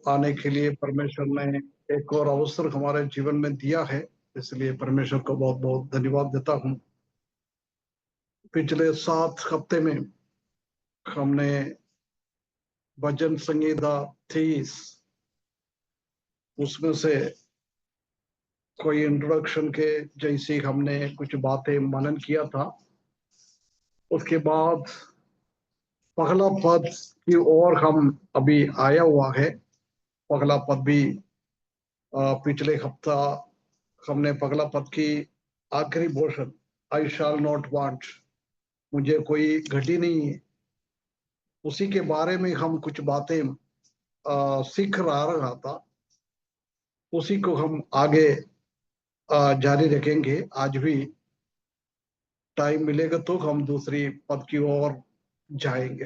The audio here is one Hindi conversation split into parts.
आने के लिए परमेश्वर ने एक और अवसर हमारे जीवन में दिया है, इसलिए परमेश्वर को बहुत बहुत धन्यवाद देता हूँ। पिछले 7 हफ्ते में हमने भजन संगीता 30 उसमें से कोई इंट्रोडक्शन के जैसी हमने कुछ बातें मनन किया था। उसके बाद पहला पद की ओर हम अभी आया हुआ है। पहला पद भी पिछले हफ्ता हमने पगला पद की आखिरी portion I shall not want, मुझे कोई घटी नहीं है, उसी के बारे में हम कुछ बातें सीख रहा था। उसी को हम आगे जारी रखेंगे। आज भी टाइम मिलेगा तो हम दूसरी पद की ओर जाएंगे,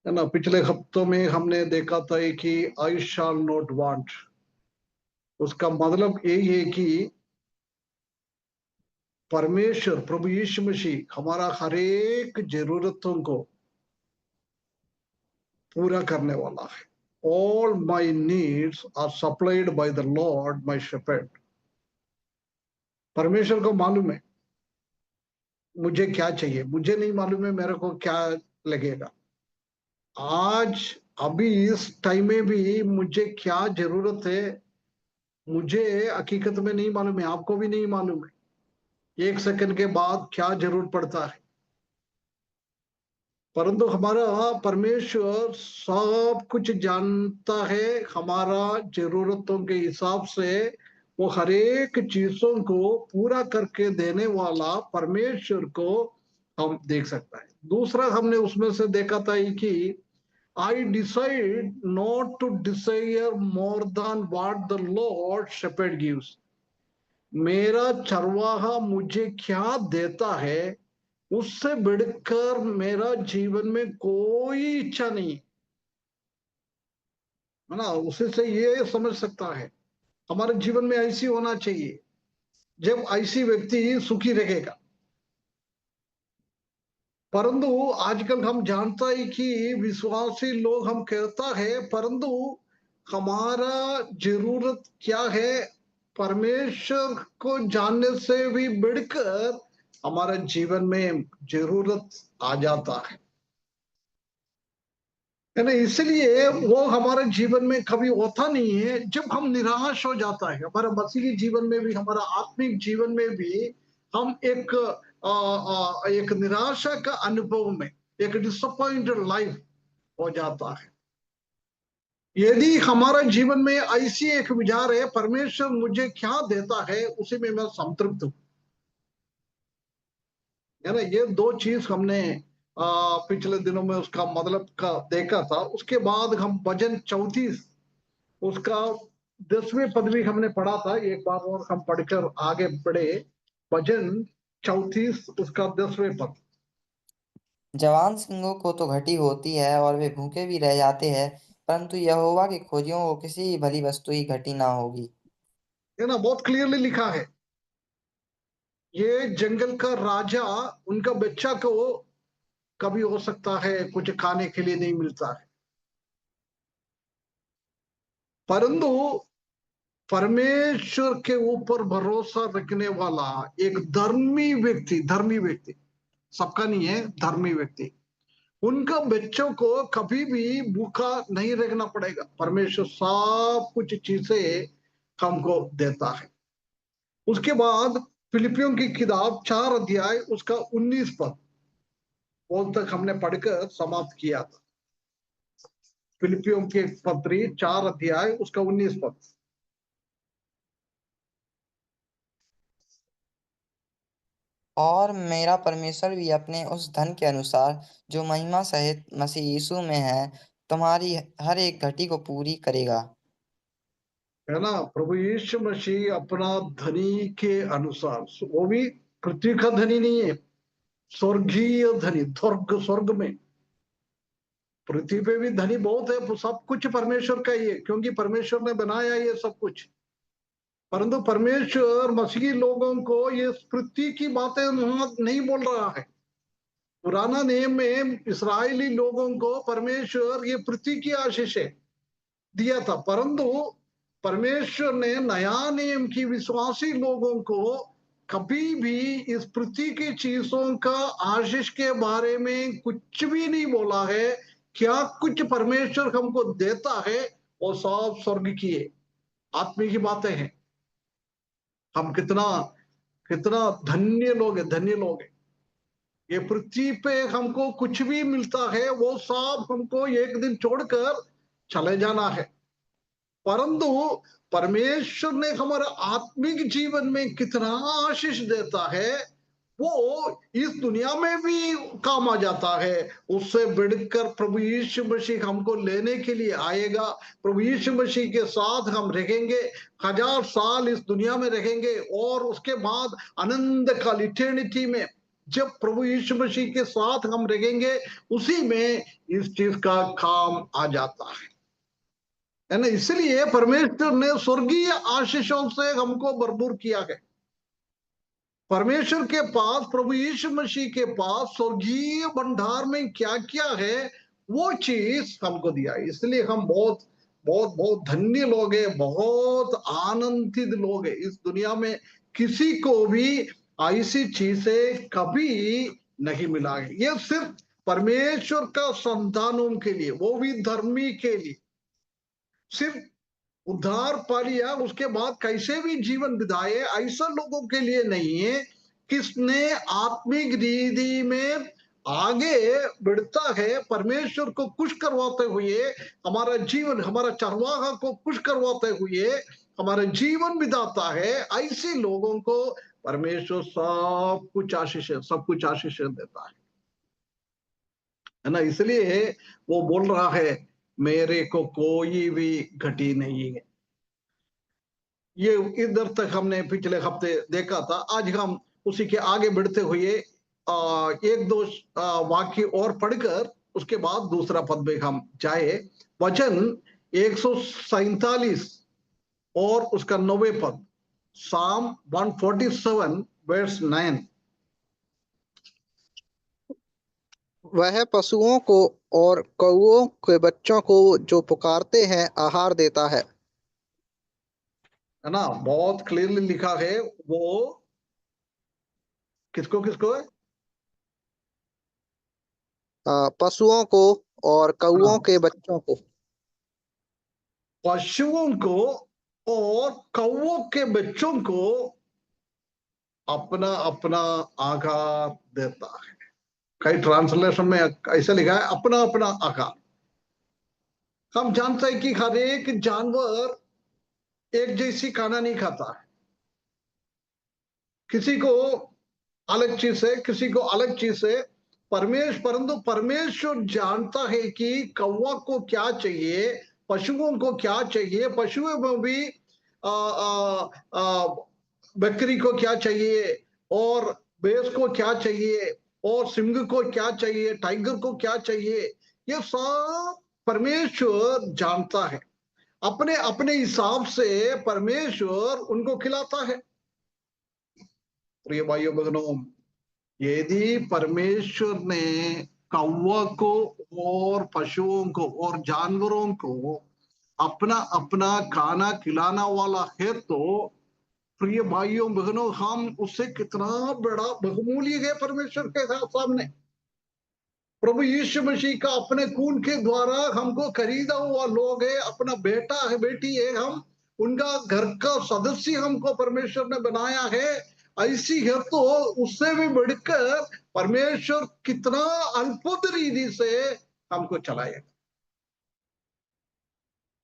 है ना। पिछले हफ्तों में हमने देखा था कि आई शैल नॉट वांट, उसका मतलब यही है कि परमेश्वर प्रभु यीशु मसीह हमारा हर एक जरूरतों को पूरा करने वाला है। All my needs are supplied by the Lord my shepherd। परमेश्वर को मालूम है मुझे क्या चाहिए, मुझे नहीं मालूम है मेरे को क्या लगेगा। आज अभी इस टाइम में भी मुझे क्या जरूरत है, मुझे हकीकत में नहीं मालूम है, आपको भी नहीं मालूम है एक सेकंड के बाद क्या जरूरत पड़ता है। परंतु हमारा परमेश्वर सब कुछ जानता है। हमारा जरूरतों के हिसाब से वो हर एक चीजों को पूरा करके देने वाला परमेश्वर को हम देख सकता है। दूसरा हमने उसमें से देखा था कि I decide not to desire more than what the Lord shepherd gives. मेरा चरवाहा मुझे क्या देता है उससे बढ़कर मेरा जीवन में कोई इच्छा नहीं, है ना। उसी से ये समझ सकता है हमारे जीवन में ऐसी होना चाहिए। जब ऐसी व्यक्ति सुखी रहेगा। परंतु आजकल हम जानता है कि विश्वासी लोग हम कहता है, परंतु हमारा जरूरत क्या है परमेश्वर को जानने से भी बढ़कर हमारे जीवन में जरूरत आ जाता है ना। इसलिए वो हमारे जीवन में कभी होता नहीं है जब हम निराश हो जाता है। हमारा मसीही जीवन में भी, हमारा आत्मिक जीवन में भी हम एक निराशा का अनुभव में, एक डिसअपॉइंटेड लाइफ हो जाता है। यदि हमारा जीवन में ऐसी एक विचार है परमेश्वर मुझे क्या देता है उसी में मैं संतृप्त हूं, है ना। ये दो चीज हमने पिछले दिनों में उसका मतलब का देखा था। उसके बाद हम भजन 34 उसका 10वें पद भी हमने पढ़ा था। एक बार और हम पढ़कर आगे बढ़े। भजन 34 उसका 10वें पद। जवान सिंहों को तो घटी होती है और वे भूखे भी रह जाते हैं, परंतु यहोवा के खोजियों को किसी भी भली वस्तु ही घटी ना होगी। है ना, बहुत क्लियरली लिखा है। ये जंगल का राजा, उनका बच्चा को कभी हो सकता है कुछ खाने के लिए नहीं मिलता है, परंतु परमेश्वर के ऊपर भरोसा रखने वाला एक धर्मी व्यक्ति, सबका नहीं है, धर्मी व्यक्ति, उनका बच्चों को कभी भी भूखा नहीं रखना पड़ेगा। परमेश्वर सब कुछ चीजें हमको देता है। उसके बाद फिलिपियों की किताब 4 अध्याय उसका 19 पद बोल तक हमने पढ़कर समाप्त किया था। फिलिपियों के पत्री 4 अध्याय उसका 19 पद। और मेरा परमेश्वर भी अपने उस धन के अनुसार जो महिमा सहित मसीह यीशु में है, तुम्हारी हर एक घटी को पूरी करेगा। है ना, प्रभु यीशु मसीह अपना धनी के अनुसार, वो भी पृथ्वी का धनी नहीं है, स्वर्गीय धनी, स्वर्ग में। पृथ्वी पे भी धनी बहुत है, सब कुछ परमेश्वर का ही है क्योंकि परमेश्वर ने बनाया ये सब कुछ। परंतु परमेश्वर मसीही लोगों को ये पृथ्वी की बातें नहीं बोल रहा है, पुराना नियम में इस्राएली लोगों को परमेश्वर ये पृथ्वी की आशीष दिया था, परंतु परमेश्वर ने नया नियम की विश्वासी लोगों को कभी भी इस पृथ्वी की चीजों का आशीष के बारे में कुछ भी नहीं बोला है। क्या कुछ परमेश्वर हमको देता है वो सब स्वर्ग की आत्मा की बातें हैं। हम कितना कितना धन्य लोग हैं, धन्य लोग हैं। ये पृथ्वी पे हमको कुछ भी मिलता है वो सब हमको एक दिन छोड़कर चले जाना है, परंतु परमेश्वर ने हमारे आत्मिक जीवन में कितना आशीष देता है वो इस दुनिया में भी काम आ जाता है। उससे बढ़कर प्रभु यीशु मसीह हमको लेने के लिए आएगा। प्रभु यीशु मसीह के साथ हम रहेंगे, 1000 साल इस दुनिया में रहेंगे, और उसके बाद अनंत काल इटर्निटी में जब प्रभु यीशु मसीह के साथ हम रहेंगे, उसी में इस चीज का काम आ जाता है ना। इसलिए परमेश्वर ने स्वर्गीय आशीषों से हमको भरपूर किया है। परमेश्वर के पास, प्रभु यीशु मसीह के पास स्वर्गीय भंडार में क्या क्या है वो चीज हमको दिया है। इसलिए हम बहुत बहुत बहुत धन्य लोग हैं, बहुत आनंदित लोग हैं। इस दुनिया में किसी को भी ऐसी चीजें कभी नहीं मिला है। ये सिर्फ परमेश्वर का संतानों के लिए, वो भी धर्मी के लिए, सिर्फ उद्धार पा लिया उसके बाद कैसे भी जीवन बिताए ऐसा लोगों के लिए नहीं है। किसने आत्मिक रीति में आगे बढ़ता है, परमेश्वर को खुश करवाते हुए हमारा जीवन, हमारा चरवाहा को खुश करवाते हुए हमारा जीवन बिताता है, ऐसे लोगों को परमेश्वर सब कुछ आशीष देता है ना। इसलिए वो बोल रहा है मेरे को कोई भी घटी नहीं है। ये इधर तक हमने पिछले हफ्ते देखा था। आज हम उसी के आगे बढ़ते हुए एक दो वाक्य और पढ़कर उसके बाद दूसरा पद में हम जाए। वचन 147 और उसका 9वें पद, साम 147 वर्स 9। वह पशुओं को और कौओं के बच्चों को जो पुकारते हैं आहार देता है। है ना, बहुत क्लियरली लिखा है। वो किसको किसको है? पशुओं को और कौओं हाँ, के बच्चों को। पशुओं को और कौओं के बच्चों को अपना अपना आहार देता है। कई ट्रांसलेशन में ऐसा लिखा है अपना अपना आहार। हम जानते हैं कि हर एक जानवर एक जैसी खाना नहीं खाता है। किसी को अलग चीज है, किसी को अलग चीज है। परंतु परमेश्वर जानता है कि कौवा को क्या चाहिए, पशुओं को क्या चाहिए, पशुओं में भी आ, आ, आ, बकरी को क्या चाहिए, और भैंस को क्या चाहिए, और सिंह को क्या चाहिए, टाइगर को क्या चाहिए, ये सब परमेश्वर जानता है। अपने अपने हिसाब से परमेश्वर उनको खिलाता है। प्रिय भाइयों बहनों, यदि परमेश्वर ने कौवा को और पशुओं को और जानवरों को अपना अपना खाना खिलाना वाला है, तो प्रिय भाइयों बहनों, हम उससे कितना बड़ा बहुमूल्य है परमेश्वर के सामने। प्रभु यीशु मसीह का अपने खून के द्वारा हमको खरीदा हुआ लोग है, अपना बेटा है, बेटी है, हम उनका घर का सदस्य हमको परमेश्वर ने बनाया है। ऐसी है तो उससे भी बढ़कर परमेश्वर कितना अद्भुत रीति से हमको चलाएगा।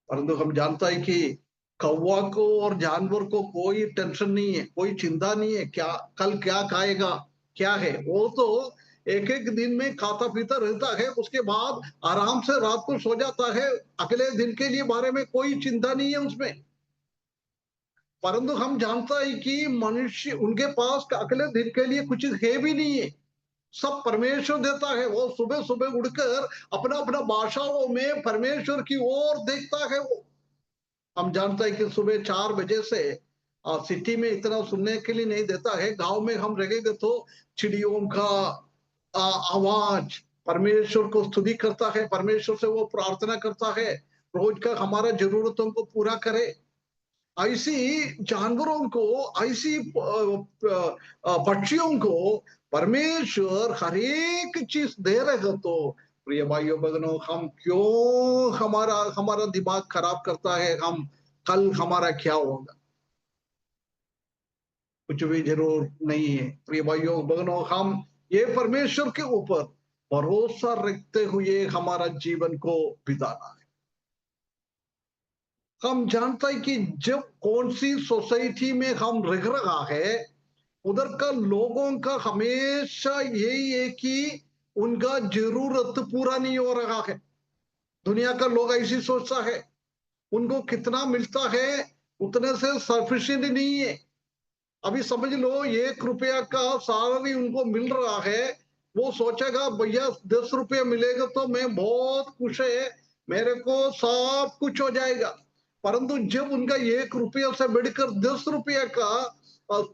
परंतु हम जानता है कि कौवा को और जानवर को कोई टेंशन नहीं है, कोई चिंता नहीं है, क्या कल क्या खाएगा, क्या है। वो तो एक एक दिन में खाता पीता रहता है, उसके बाद आराम से रात को सो जाता है। अगले दिन के लिए बारे में कोई चिंता नहीं है उसमें। परंतु हम जानता है कि मनुष्य, उनके पास अगले दिन के लिए कुछ है भी नहीं है, सब परमेश्वर देता है। वो सुबह सुबह उड़कर अपना अपना भाषाओं में परमेश्वर की ओर देखता है। वो हम जानते हैं कि सुबह 4 बजे से सिटी में इतना सुनने के लिए नहीं देता है। गांव में हम रहेंगे तो चिड़ियों का आवाज परमेश्वर को स्तुति करता है, परमेश्वर से वो प्रार्थना करता है रोज का हमारा जरूरतों को पूरा करे। ऐसी जानवरों को, ऐसी पक्षियों को परमेश्वर हर एक चीज दे रहे तो प्रिय भाइयों बहनों, हम क्यों हमारा हमारा दिमाग खराब करता है, हम कल हमारा क्या होगा, कुछ भी जरूर नहीं है। प्रिय भाइयों बहनों, हम ये परमेश्वर के ऊपर भरोसा रखते हुए हमारा जीवन को बिताना है। हम जानते हैं कि जब कौन सी सोसाइटी में हम रह रहा है, उधर का लोगों का हमेशा यही है कि उनका जरूरत पूरा नहीं हो रहा है। दुनिया का लोग ऐसी सोचता है, उनको कितना मिलता है उतने से सफिशिएंट नहीं है। अभी समझ लो 1 रुपया का सैलरी उनको मिल रहा है, वो सोचेगा भैया 10 रुपया मिलेगा तो मैं बहुत खुश है, मेरे को सब कुछ हो जाएगा। परंतु जब उनका 1 रुपया से बढ़कर 10 रुपया का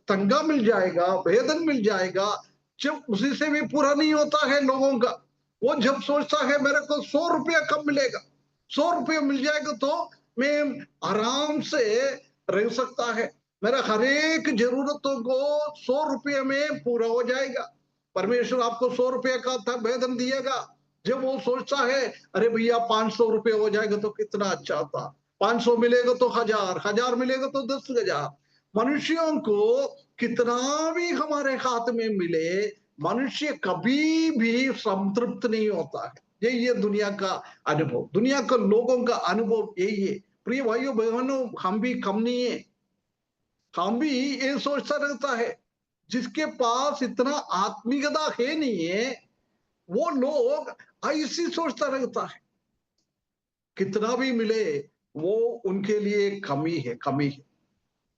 तंगा मिल जाएगा, वेतन मिल जाएगा, जब उसी से भी पूरा नहीं होता है लोगों का। वो जब सोचता है मेरे को 100 रुपया कब मिलेगा, 100 रुपया मिल जाएगा तो मैं आराम से रह सकता है, मेरा हर एक जरूरतों को 100 रुपये में पूरा हो जाएगा। परमेश्वर आपको 100 रुपये का वेतन दिएगा। जब वो सोचता है अरे भैया 500 रुपये हो जाएगा तो कितना अच्छा था, 500 मिलेगा तो 1000, 1000 मिलेगा तो 10,000। मनुष्यों को कितना भी हमारे हाथ में मिले, मनुष्य कभी भी संतृप्त नहीं होता है। यही है दुनिया का अनुभव, दुनिया के लोगों का अनुभव यही है। प्रिय भाइयों बहनों, हम भी कम नहीं है, हम भी ये सोचता रहता है। जिसके पास इतना आत्मीयता है नहीं है, वो लोग ऐसी सोचता रहता है, कितना भी मिले वो उनके लिए कमी है, कमी है।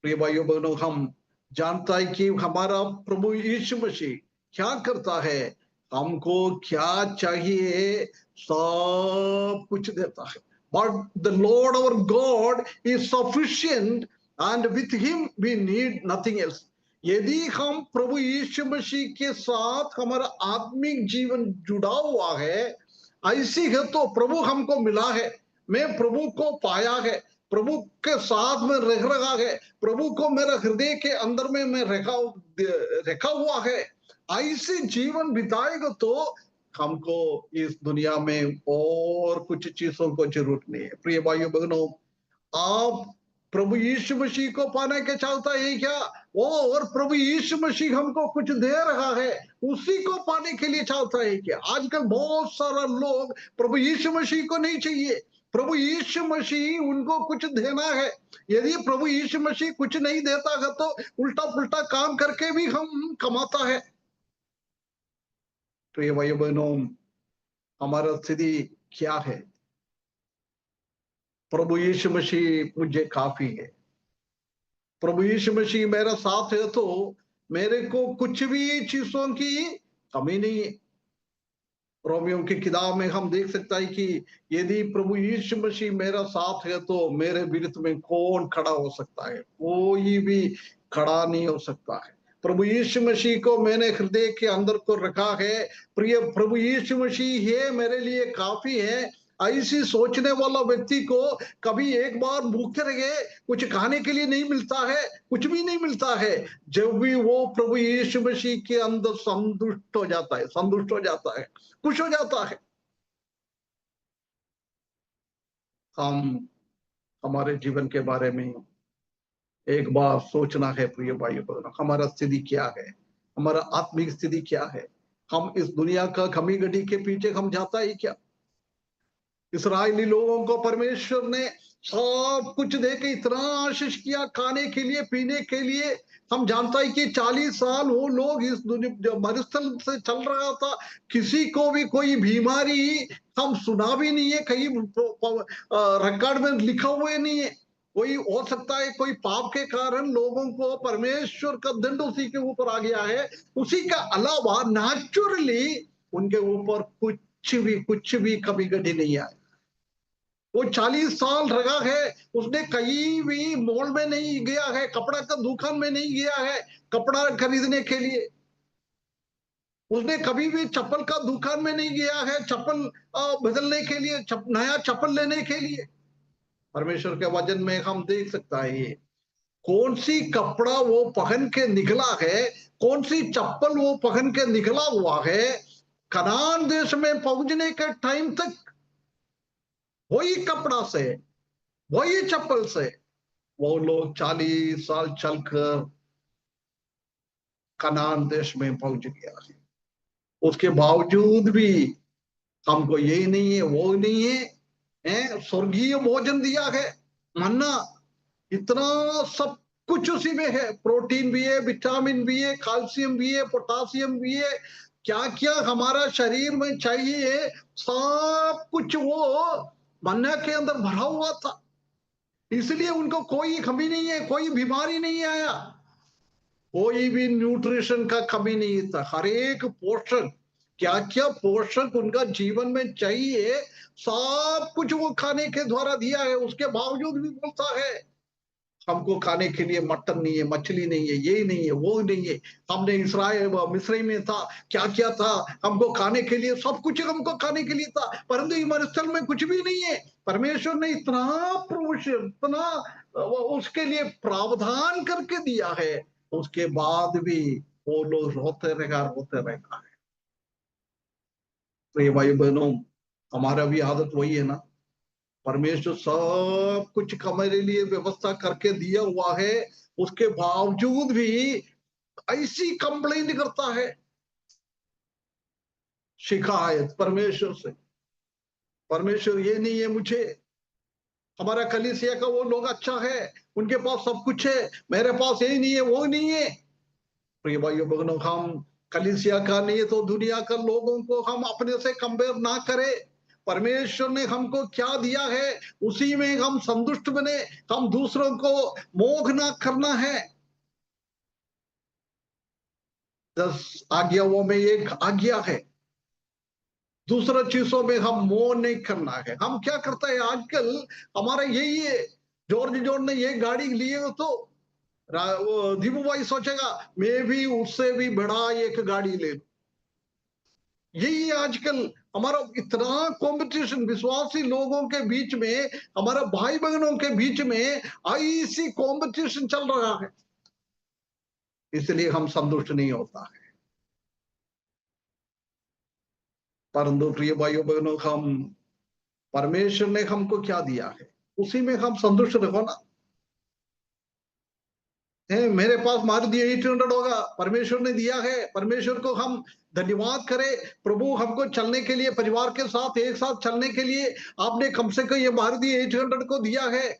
प्रिय भाइयों बहनों, हम जानता है कि हमारा प्रभु यीशु मसीह क्या करता है, हमको क्या चाहिए सब कुछ देता है। But the Lord our God is sufficient and with him we need nothing else. यदि हम प्रभु यीशु मसीह के साथ हमारा आत्मिक जीवन जुड़ा हुआ है, ऐसी है तो प्रभु हमको मिला है, मैं प्रभु को पाया है, प्रभु के साथ में रह रहा है, प्रभु को मेरा हृदय के अंदर में मैं रखा हुआ है, ऐसे जीवन बिताएगा तो हमको इस दुनिया में और कुछ चीजों को जरूरत नहीं है। प्रिय भाइयों बहनों, आप प्रभु यीशु मसीह को पाने के चाहता है क्या? वो और प्रभु यीशु मसीह हमको कुछ दे रहा है, उसी को पाने के लिए चाहता है क्या? आजकल बहुत सारा लोग प्रभु यीशु मसीह को नहीं चाहिए, प्रभु यीशु मसीह उनको कुछ देना है। यदि प्रभु यीशु मसीह कुछ नहीं देता है तो उल्टा पुल्टा काम करके भी हम कमाता है। प्रिय भाई बहनों, हमारा स्थिति क्या है? प्रभु यीशु मसीह मुझे काफी है, प्रभु यीशु मसीह मेरा साथ है तो मेरे को कुछ भी चीजों की कमी नहीं है। रोमियो की किताब में हम देख सकते हैं कि यदि प्रभु यीशु मसीह मेरा साथ है तो मेरे विरुद्ध में कौन खड़ा हो सकता है? कोई भी खड़ा नहीं हो सकता है। प्रभु यीशु मसीह को मैंने हृदय के अंदर को रखा है, प्रिय प्रभु यीशु मसीह है मेरे लिए काफी है। ऐसी सोचने वाला व्यक्ति को कभी एक बार भूखे रहे, कुछ खाने के लिए नहीं मिलता है, कुछ भी नहीं मिलता है, जब भी वो प्रभु यीशु मसीह के अंदर संतुष्ट हो जाता है, संतुष्ट हो जाता है, खुश हो जाता है। हम हमारे जीवन के बारे में एक बार सोचना है प्रिय भाइयों बहनों, हमारा स्थिति क्या है, हमारा आत्मिक स्थिति क्या है? हम इस दुनिया का खमी गड्डी के पीछे हम जाता ही क्या? इस्राएली लोगों को परमेश्वर ने सब कुछ देके इतना आशीष किया, खाने के लिए, पीने के लिए। हम जानता है कि 40 साल वो लोग इस दुनिया मरुस्थल से चल रहा था, किसी को भी कोई बीमारी हम सुना भी नहीं है, कहीं रिकॉर्ड में लिखा हुआ नहीं है। कोई हो सकता है कोई पाप के कारण लोगों को परमेश्वर का दंड उसी के ऊपर आ गया है, उसी का अलावा नेचुरली उनके ऊपर कुछ भी कभी गड्डी नहीं आए। वो 40 साल रहा है, उसने कहीं भी मॉल में नहीं गया है, कपड़ा का दुकान में नहीं गया है कपड़ा खरीदने के लिए। उसने कभी भी चप्पल का दुकान में नहीं गया है चप्पल बदलने के लिए, नया चप्पल लेने के लिए। परमेश्वर के वचन में हम देख सकता है ये कौन सी कपड़ा वो पहन के निकला है, कौन सी चप्पल वो पहन के निकला हुआ है। कनान देश में पहुंचने के टाइम तक वही कपड़ा से, वही चप्पल से वो लोग 40 साल चलकर कनान देश में पहुंच गया है। उसके बावजूद भी हमको यही नहीं है, वो नहीं है, स्वर्गीय भोजन दिया है, मन्ना, इतना सब कुछ उसी में है। प्रोटीन भी है, विटामिन भी है, कैल्शियम भी है, पोटासियम भी है, क्या क्या हमारा शरीर में चाहिए सब कुछ वो मन्ना के अंदर भरा हुआ था। इसलिए उनको कोई कमी नहीं है, कोई बीमारी नहीं आया, कोई भी न्यूट्रिशन का कमी नहीं था। हर एक पोषण, क्या क्या पोषक उनका जीवन में चाहिए सब कुछ वो खाने के द्वारा दिया है। उसके बावजूद भी बोलता है हमको खाने के लिए मटन नहीं है, मछली नहीं है, ये नहीं है, वो नहीं है। हमने इसराइल मिस्र में था, क्या क्या था, हमको खाने के लिए सब कुछ हमको खाने के लिए था, परंतु इमरस्थल में कुछ भी नहीं है। परमेश्वर ने इतना प्रोविजन, इतना उसके लिए प्रावधान करके दिया है, उसके बाद भी वो लोग रोते रहेगा। तो ये भाई बहनों, हमारा भी आदत वही है ना, परमेश्वर सब कुछ हमारे लिए व्यवस्था करके दिया हुआ है, उसके बावजूद भी ऐसी कंप्लेंट करता है, शिकायत परमेश्वर से। परमेश्वर ये नहीं है मुझे, हमारा कलीसिया का वो लोग अच्छा है, उनके पास सब कुछ है, मेरे पास यही नहीं है, वो नहीं है। प्रिय भाइयों बहनों, हम कलीसिया का नहीं है तो दुनिया का लोगों को हम अपने से कंपेयर ना करें। परमेश्वर ने हमको क्या दिया है उसी में हम संतुष्ट बने, हम दूसरों को मोह ना करना है। 10 आज्ञाओं में एक आज्ञा है, दूसरा चीजों में हम मोह नहीं करना है। हम क्या करते हैं आजकल, हमारा यही है, जॉर्ज ने ये गाड़ी ली हो तो दीपू भाई सोचेगा मैं भी उससे भी बड़ा एक गाड़ी ले लूं। यही आजकल हमारा इतना कंपटीशन विश्वासी लोगों के बीच में, हमारा भाई बहनों के बीच में ऐसी कंपटीशन चल रहा है, इसलिए हम संतुष्ट नहीं होता है। परंतु प्रिय भाइयों बहनों, हम परमेश्वर ने हमको क्या दिया है उसी में हम संतुष्ट रहो ना। मेरे पास मारुति 800 होगा, परमेश्वर ने दिया है, परमेश्वर को हम धन्यवाद करें। प्रभु हमको चलने के लिए, परिवार के साथ एक साथ चलने के लिए आपने कम से कम ये मारुति 800 को दिया है,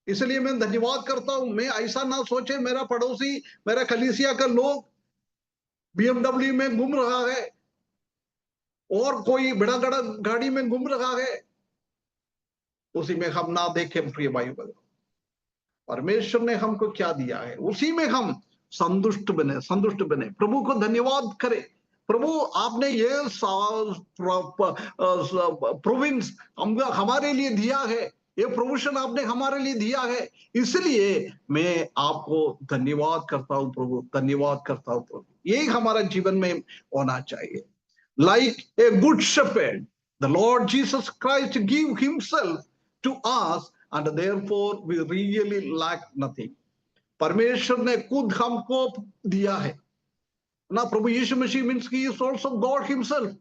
इसलिए मैं धन्यवाद करता हूं। मैं ऐसा ना सोचे मेरा पड़ोसी, मेरा कलीसिया का लोग BMW में घूम रहा है और कोई बड़ा बड़ा गाड़ी में घूम रहा है, उसी में हम ना देखें। प्रिय भाई बहनों, परमेश्वर ने हमको क्या दिया है उसी में हम संतुष्ट बने, संतुष्ट बने, प्रभु को धन्यवाद करें। प्रभु आपने ये प्रोविंस हमारे लिए दिया है, ये प्रोविजन आपने हमारे लिए दिया है, इसलिए मैं आपको धन्यवाद करता हूं प्रभु, धन्यवाद करता हूं प्रभु। यही हमारा जीवन में होना चाहिए। Like a good shepherd, the Lord Jesus Christ gave himself to us and therefore we really lack nothing. परमेश्वर ने खुद हमको दिया है ना, प्रभु Yeshu Masih means he is also God himself.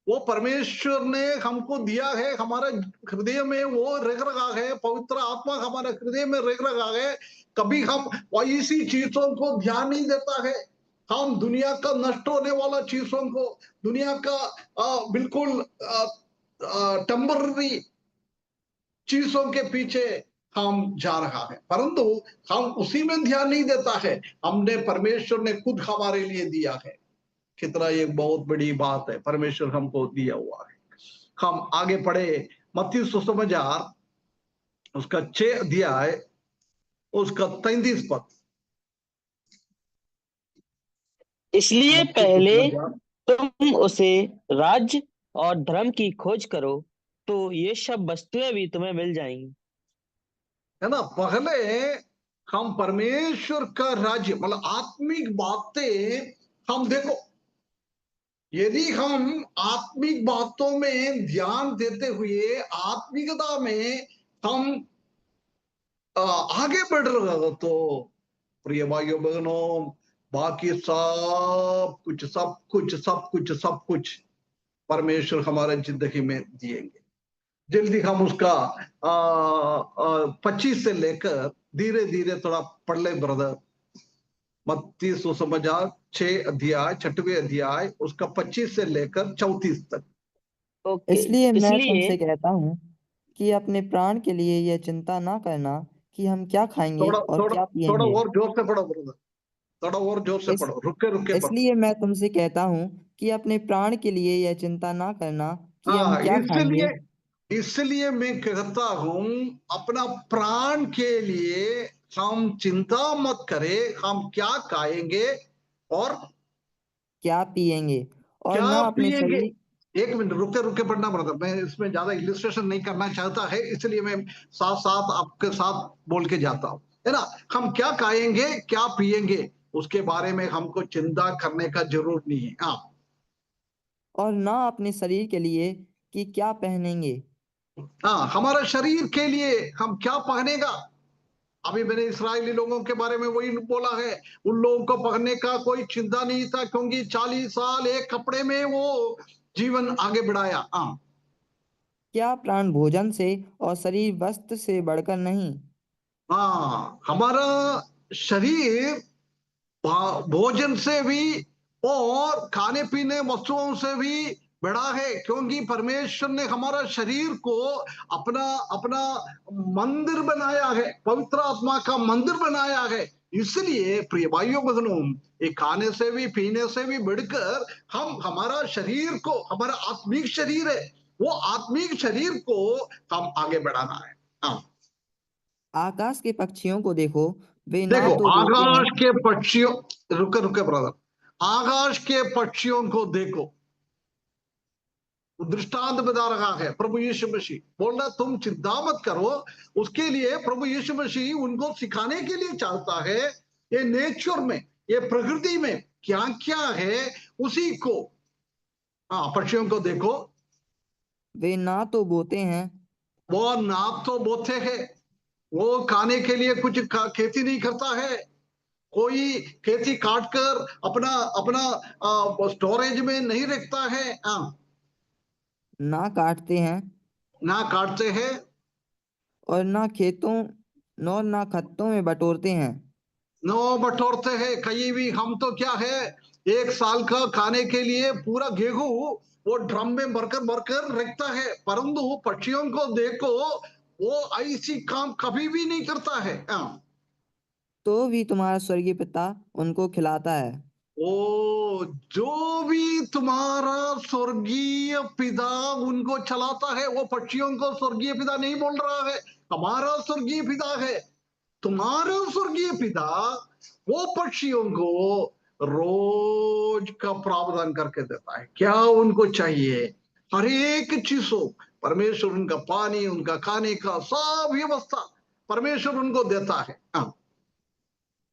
वो परमेश्वर ने हमको दिया है, हमारे हृदय में वो रह रहा है, पवित्र आत्मा हमारे हृदय में रह रहा है। कभी हम ऐसी चीजों को ध्यान नहीं देता है, हम दुनिया का नष्ट होने वाला चीजों को, दुनिया का बिल्कुल टेम्पररी चीजों के पीछे हम जा रहा है, परंतु हम उसी में ध्यान नहीं देता है। हमने, परमेश्वर ने खुद हमारे लिए दिया है, कितना एक बहुत बड़ी बात है, परमेश्वर हमको दिया हुआ है। हम आगे पढ़े, मत्ती सुसमाचार उसका 6 अध्याय उसका 33 पद। इसलिए पहले तुम उसे राज्य और धर्म की खोज करो तो ये सब वस्तुएं भी तुम्हें मिल जाएंगी। है ना, पहले हम परमेश्वर का राज्य मतलब आत्मिक बातें हम देखो, यदि हम आत्मिक बातों में ध्यान देते हुए आत्मिकता में हम आगे बढ़ रहे हो तो प्रिय भाइयों बहनों, बाकी सब कुछ परमेश्वर हमारे जिंदगी में दिएंगे। जल्दी हम उसका 25 से लेकर धीरे धीरे थोड़ा पढ़ ले ब्रदर। मत्ती सुसमाचार 6 अध्याय 6वें अध्याय उसका 25 से लेकर 34 तक। ओके, इसलिए मैं इसलिए तुमसे कहता हूँ कि अपने प्राण के लिए यह चिंता ना करना कि हम क्या खाएंगे थोड़ा और थोड़ा क्या थोड़ा पिएंगे। और जोर से पढ़ो ब्रदर, थोड़ा और जोर से इस पढ़ो, रुके रुके पढ़ो। इसलिए मैं तुमसे कहता हूँ कि अपने प्राण के लिए यह चिंता ना करना कि हम हाँ, क्या खाएंगे। इसलिए मैं कहता हूं अपना प्राण के लिए हम चिंता मत करें, हम क्या खाएंगे और क्या पिएंगे और क्या ना अपने पिएंगे। शरीर एक मिनट रुके रुके पढ़ना ब्रदर, मैं इसमें ज्यादा इलिस्ट्रेशन नहीं करना चाहता है, इसलिए मैं साथ साथ आपके साथ बोल के जाता हूं, है ना। हम क्या खाएंगे क्या पिएंगे उसके बारे में हमको चिंता करने का जरूरत नहीं है। हाँ और ना अपने शरीर के लिए कि क्या पहनेंगे। हाँ, हमारा शरीर के लिए हम क्या पहनेगा। अभी मैंने इस्राएली लोगों के बारे में वही बोला है, उन लोगों को पकड़ने का कोई चिंता नहीं था, क्योंकि 40 साल एक कपड़े में वो जीवन आगे बढ़ाया। हाँ क्या प्राण भोजन से और शरीर वस्त्र से बढ़कर नहीं। हाँ, हमारा शरीर भोजन से भी और खाने पीने वस्तुओं से भी बड़ा है, क्योंकि परमेश्वर ने हमारा शरीर को अपना अपना मंदिर बनाया है, पवित्र आत्मा का मंदिर बनाया है। इसलिए प्रिय भाइयों बहनों, ये खाने से भी पीने से भी बढ़कर हम हमारा शरीर को, हमारा आत्मिक शरीर है, वो आत्मिक शरीर को हम आगे बढ़ाना है। हाँ आकाश के पक्षियों को देखो, वे ना देखो, तो बोते हैं। आकाश के पक्षियों, रुके रुके ब्रदर, आकाश के पक्षियों को देखो। दृष्टांत बता रहा है प्रभु यीशु मसीह, बोल रहा तुम चिंता मत करो। उसके लिए प्रभु यीशु मसीह उनको सिखाने के लिए चाहता है, ये नेचर में, ये प्रकृति में क्या क्या है उसी को। हाँ, पक्षियों को देखो, वे ना तो बोते हैं। वो ना तो बोते हैं, वो खाने के लिए कुछ खेती नहीं करता है, कोई खेती काट कर अपना अपना स्टोरेज में नहीं रखता है। हाँ, ना काटते हैं ना काटते हैं, और ना खत्तों में बटोरते हैं। नो बटोरते हैं कहीं भी। हम तो क्या है, एक साल का खाने के लिए पूरा गेहूं वो ड्रम में भरकर भरकर रखता है, परंतु पक्षियों को देखो, वो ऐसी काम कभी भी नहीं करता है। हाँ। तो भी तुम्हारा स्वर्गीय पिता उनको खिलाता है। ओ, जो भी तुम्हारा स्वर्गीय पिता उनको चलाता है, वो पक्षियों को स्वर्गीय पिता नहीं बोल रहा है, हमारा स्वर्गीय पिता है। तुम्हारा स्वर्गीय पिता वो पक्षियों को रोज का प्रावधान करके देता है, क्या उनको चाहिए हर एक चीजों। परमेश्वर उनका पानी, उनका खाने का सब व्यवस्था परमेश्वर उनको देता है। हाँ।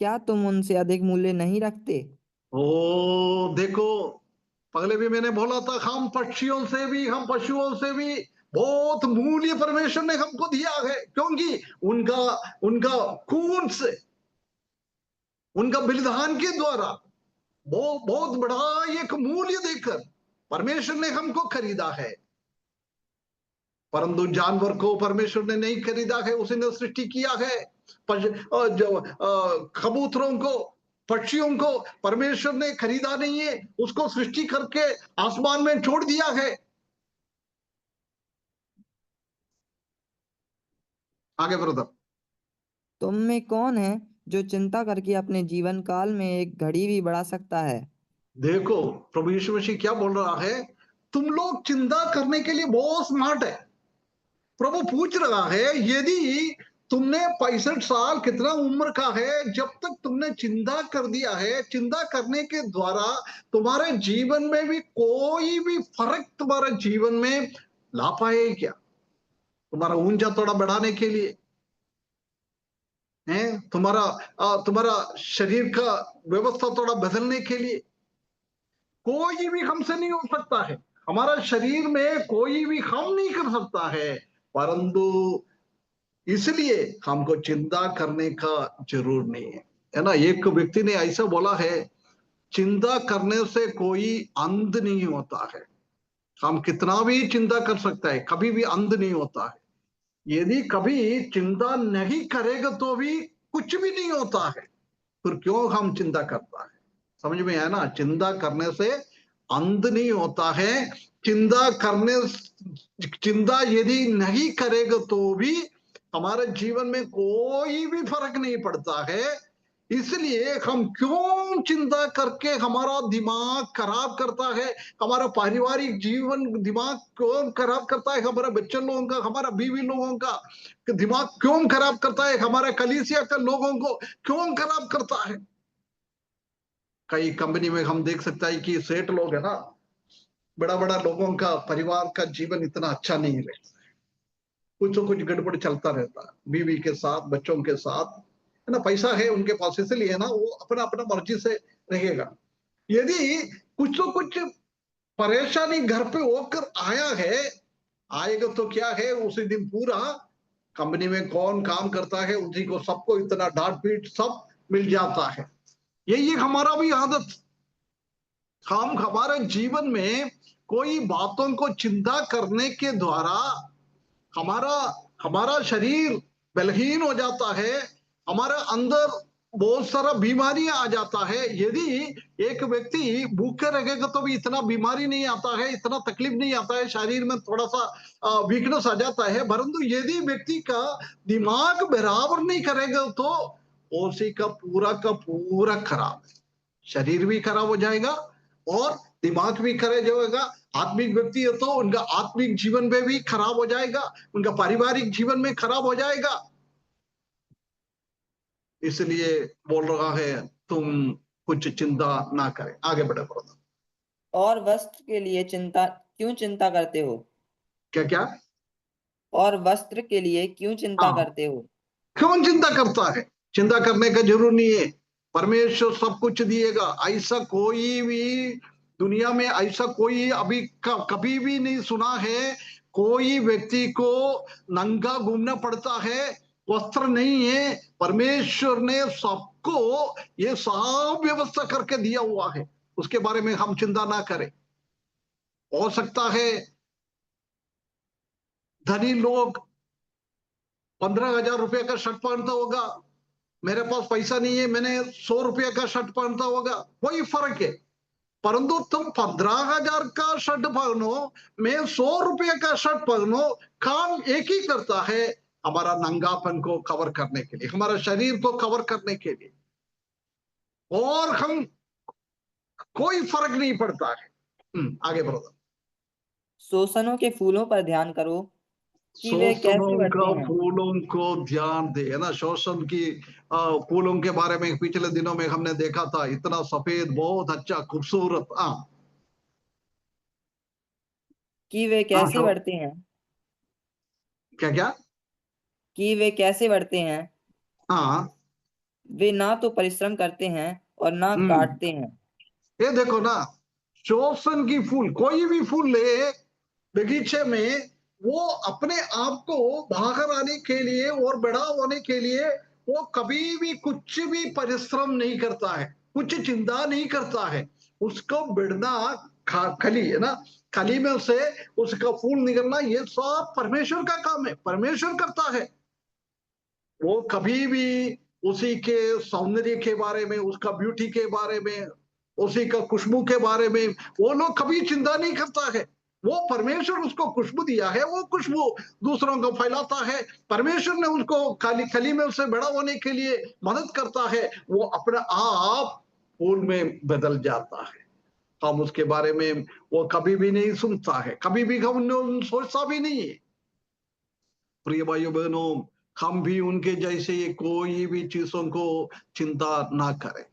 क्या तुम उनसे अधिक मूल्य नहीं रखते। ओ देखो, पहले भी मैंने बोला था, हम पक्षियों से भी, हम पशुओं से भी बहुत मूल्य परमेश्वर ने हमको दिया है, क्योंकि उनका उनका खून से, उनका बलिदान के द्वारा वो बहुत बड़ा एक मूल्य देकर परमेश्वर ने हमको खरीदा है। परंतु जानवर को परमेश्वर ने नहीं खरीदा है, उसने सृष्टि किया है। जो कबूतरों को, पक्षियों को परमेश्वर ने खरीदा नहीं है, उसको सृष्टि करके आसमान में छोड़ दिया है। आगे ब्रदर। तुम में कौन है जो चिंता करके अपने जीवन काल में एक घड़ी भी बढ़ा सकता है। देखो, प्रभु यीशु मसीह क्या बोल रहा है, तुम लोग चिंता करने के लिए बहुत स्मार्ट है। प्रभु पूछ रहा है, यदि तुमने 65 साल कितना उम्र का है, जब तक तुमने चिंता कर दिया है, चिंता करने के द्वारा तुम्हारे जीवन में भी कोई भी फर्क तुम्हारे जीवन में ला पाए क्या, तुम्हारा ऊंचा थोड़ा बढ़ाने के लिए है, तुम्हारा तुम्हारा शरीर का व्यवस्था थोड़ा बदलने के लिए, कोई भी हमसे नहीं हो सकता है, हमारा शरीर में कोई भी हम नहीं कर सकता है, परंतु इसलिए हमको चिंता करने का जरूर नहीं है ना। एक व्यक्ति ने ऐसा बोला है, चिंता करने से कोई अंत नहीं होता है। हम कितना भी चिंता कर सकता है, कभी भी अंत नहीं होता है। यदि कभी चिंता नहीं करेगा तो भी कुछ भी नहीं होता है, फिर क्यों हम चिंता करता है? समझ में आया ना? चिंता करने से अंत नहीं होता है। चिंता यदि नहीं करेगा तो भी हमारे जीवन में कोई भी फर्क नहीं पड़ता है। इसलिए हम क्यों चिंता करके हमारा दिमाग खराब करता है, हमारा पारिवारिक जीवन दिमाग क्यों खराब करता है, हमारे बच्चे लोगों का, हमारा बीवी लोगों का दिमाग क्यों खराब करता है, हमारे कलीसिया के लोगों को क्यों खराब करता है? कई कंपनी में हम देख सकते हैं कि सेठ लोग है ना, बड़ा बड़ा लोगों का परिवार का जीवन इतना अच्छा नहीं रहता, कुछ तो कुछ गड़बड़ चलता रहता है बीवी के साथ, बच्चों के साथ, है ना। पैसा है उनके पास, इसलिए ना वो अपना अपना मर्जी से रहेगा। यदि कुछ तो कुछ परेशानी घर पे होकर आया है, आएगा तो क्या है, उसी दिन पूरा कंपनी में कौन काम करता है उसी को, सबको इतना डांट पीट सब मिल जाता है। यही हमारा भी आदत, हम हमारे जीवन में कोई बातों को चिंता करने के द्वारा हमारा हमारा शरीर बलहीन हो जाता है, हमारे अंदर बहुत सारा बीमारियां आ जाता है। यदि एक व्यक्ति भूखे रहेगा तो भी इतना बीमारी नहीं आता है, इतना तकलीफ नहीं आता है, शरीर में थोड़ा सा वीकनेस आ जाता है। परंतु यदि व्यक्ति का दिमाग बराबर नहीं करेगा तो उसी का पूरा खराब है, शरीर भी खराब हो जाएगा और दिमाग भी खराब होगा। आत्मिक व्यक्ति है तो उनका आत्मिक जीवन में भी खराब हो जाएगा, उनका पारिवारिक जीवन में खराब हो जाएगा। इसलिए बोल रहा है तुम कुछ चिंता ना करें। आगे बढ़े ब्रदर। और वस्त्र के लिए क्यों चिंता करते हो? क्या क्या? और वस्त्र के लिए क्यों चिंता हाँ, करते हो? क्यों चिंता करता है? चिंता करने का जरूर नहीं है, परमेश्वर सब कुछ दिएगा। ऐसा कोई भी दुनिया में ऐसा कोई अभी कभी भी नहीं सुना है कोई व्यक्ति को नंगा घूमना पड़ता है, वस्त्र नहीं है। परमेश्वर ने सबको ये सब व्यवस्था करके दिया हुआ है, उसके बारे में हम चिंता ना करें। हो सकता है धनी लोग 15,000 रुपए का शर्ट पहनता होगा, मेरे पास पैसा नहीं है, मैंने 100 रुपये का शर्ट पहनता होगा, वही फर्क है। परंतु तुम 15,000 का शर्ट पहनो, मैं 100 रुपये का शर्ट पहनो, काम एक ही करता है, हमारा नंगापन को कवर करने के लिए, हमारा शरीर को कवर करने के लिए, और हम कोई फर्क नहीं पड़ता है। आगे बढ़ो। शोषणों के फूलों पर ध्यान करो कि वे कैसे शोषणों बढ़ते का हैं। फूलों को ध्यान दे, है ना। शोषण की फूलों के बारे में पिछले दिनों में हमने देखा था, इतना सफेद, बहुत अच्छा, खूबसूरत। कि वे हाँ, कैसे बढ़ते हैं। क्या क्या? कि वे कैसे बढ़ते हैं। हाँ। वे ना तो परिश्रम करते हैं और ना हम्म काटते हैं। ये देखो ना, शोषण की फूल, कोई भी फूल ले बगीचे में, वो अपने आप को बाहर आने के लिए और बड़ा होने के लिए वो कभी भी कुछ भी परिश्रम नहीं करता है, कुछ चिंता नहीं करता है। उसको बढ़ना, खली है ना, खली में से उसका फूल निकलना, ये सब परमेश्वर का काम है, परमेश्वर करता है। वो कभी भी उसी के सौंदर्य के बारे में, उसका ब्यूटी के बारे में, उसी का खुशबू के बारे में वो लोग कभी चिंता नहीं करता है। वो परमेश्वर उसको खुशबू दिया है, वो खुशबू दूसरों को फैलाता है। परमेश्वर ने उसको खली में से बड़ा होने के लिए मदद करता है, वो अपने आप फूल में बदल जाता है। हम उसके बारे में वो कभी भी नहीं सुनता है, कभी भी हम सोचता भी नहीं है। प्रिय भाइयों बहनों, हम भी उनके जैसे ये कोई भी चीजों को चिंता ना करें।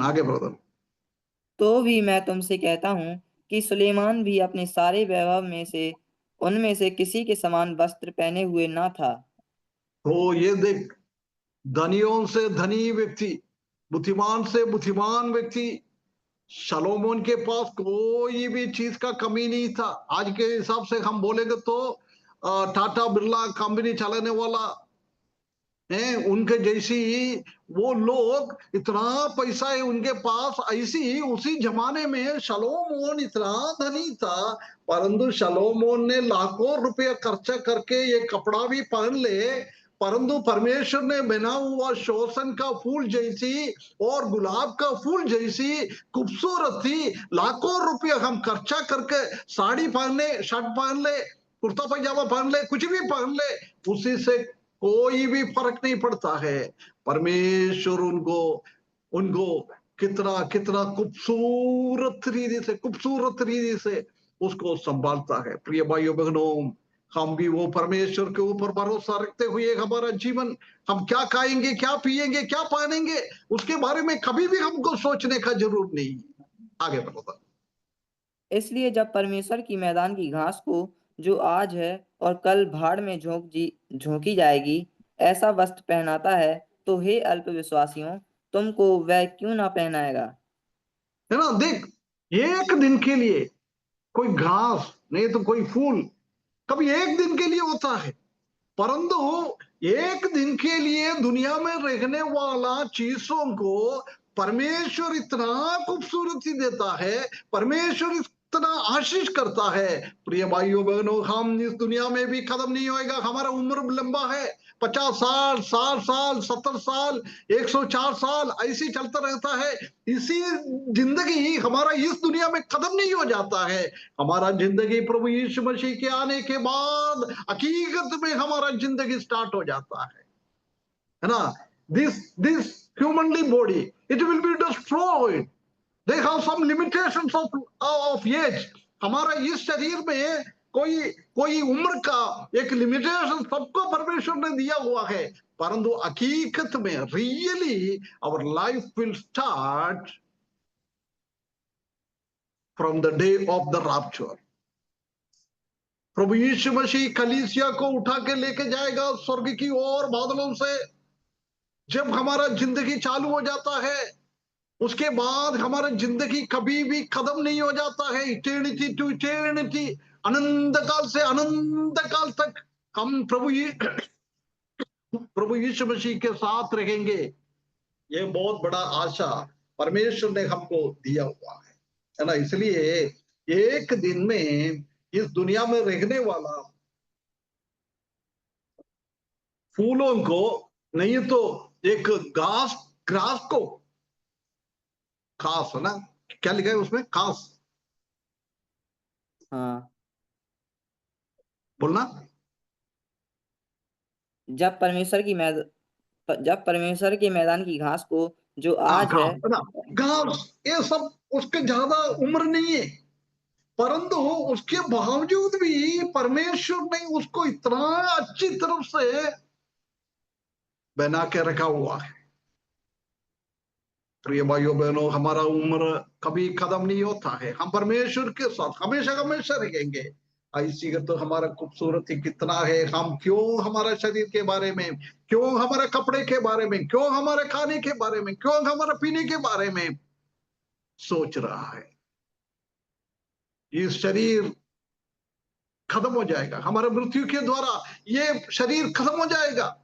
आगे ब्रदर। तो भी मैं तुमसे कहता हूँ कि सुलेमान भी अपने सारे वैभव में से उनमें से किसी के समान वस्त्र पहने हुए ना था। तो ये देख, धनियों से धनी व्यक्ति, बुद्धिमान से बुद्धिमान व्यक्ति, शलोमोन के पास कोई भी चीज का कमी नहीं था। आज के हिसाब से हम बोलेंगे तो टाटा बिरला कंपनी चलाने वाला है, उनके जैसी वो लोग, इतना पैसा है उनके पास। ऐसी उसी जमाने में शलोमोन इतना धनी था, परंतु शलोमोन ने लाखों रुपए खर्चा करके ये कपड़ा भी पहन ले, परंतु परमेश्वर ने बना हुआ शोषण का फूल जैसी और गुलाब का फूल जैसी खूबसूरत थी। लाखों रुपया हम खर्चा करके साड़ी पहन ले, शर्ट पहन ले, कुर्ता पैजामा पहन ले, कुछ भी पहन ले, उसी से कोई भी फर्क नहीं पड़ता है। परमेश्वर उनको उनको कितना कितना खूबसूरत रीति से उसको संभालता है। प्रिय भाइयों बहनों, हम भी वो परमेश्वर के ऊपर भरोसा रखते हुए हमारा जीवन, हम क्या खाएंगे, क्या पिएंगे, क्या पहनेंगे, उसके बारे में कभी भी हमको सोचने का जरूर नहीं। आगे बढ़ो। इसलिए जब परमेश्वर की मैदान की घास को, जो आज है और कल भाड़ में झोंकी जाएगी, ऐसा वस्त्र पहनाता है, तो हे अल्पविश्वासियों, तुमको वह क्यों ना पहनाएगा। है ना, देख, एक दिन के लिए कोई घास नहीं तो कोई फूल कभी एक दिन के लिए होता है, परंतु एक दिन के लिए दुनिया में रहने वाला चीजों को परमेश्वर इतना खूबसूरती देता है, परमेश्वर इतना आशीष करता है। प्रिय भाइयों बहनों, हम इस दुनिया में भी खत्म नहीं होएगा। हमारा उम्र लंबा है, 50 साल, 60 साल, 70 साल, 104 साल, ऐसे चलता रहता है। इसी जिंदगी हमारा इस दुनिया में खत्म नहीं हो जाता है। हमारा जिंदगी प्रभु यीशु मसीह के आने के बाद हकीकत में हमारा जिंदगी स्टार्ट हो जाता है ना। This humanly body, it will be destroyed, they have some limitations of age. हमारा इस शरीर में कोई कोई उम्र का एक लिमिटेशन सबको परमेश्वर ने दिया हुआ है, परंतु हकीकत में really our life will start from the day of the rapture. प्रभु यीशु मसीह कलीसिया को उठा के लेके जाएगा स्वर्ग की ओर बादलों से। जब हमारा जिंदगी चालू हो जाता है, उसके बाद हमारा जिंदगी कभी भी खत्म नहीं हो जाता है। इटर्निटी टू इटर्निटी, अनंत काल से अनंत काल तक हम प्रभु यीशु मसीह के साथ रहेंगे। ये बहुत बड़ा आशा परमेश्वर ने हमको दिया हुआ है ना। इसलिए एक दिन में इस दुनिया में रहने वाला फूलों को नहीं तो एक घास ग्रास को, खास है ना, क्या लिखा है उसमें, खास हाँ, बोलना। जब परमेश्वर के मैदान की घास को, जो आज है, घास है ना, घास, ये सब उसके ज्यादा उम्र नहीं है, परंतु उसके बावजूद भी परमेश्वर ने उसको इतना अच्छी तरफ से बना के रखा हुआ है। प्रिय भाइयों बहनों, हमारा उम्र कभी खत्म नहीं होता है। हम परमेश्वर के साथ हमेशा हमेशा रहेंगे। ऐसी तो हमारा खूबसूरती कितना है। हम क्यों हमारा शरीर के बारे में, क्यों हमारे कपड़े के बारे में, क्यों हमारे खाने के बारे में, क्यों हमारे पीने के बारे में सोच रहा है। ये शरीर खत्म हो जाएगा, हमारे मृत्यु के द्वारा ये शरीर खत्म हो जाएगा।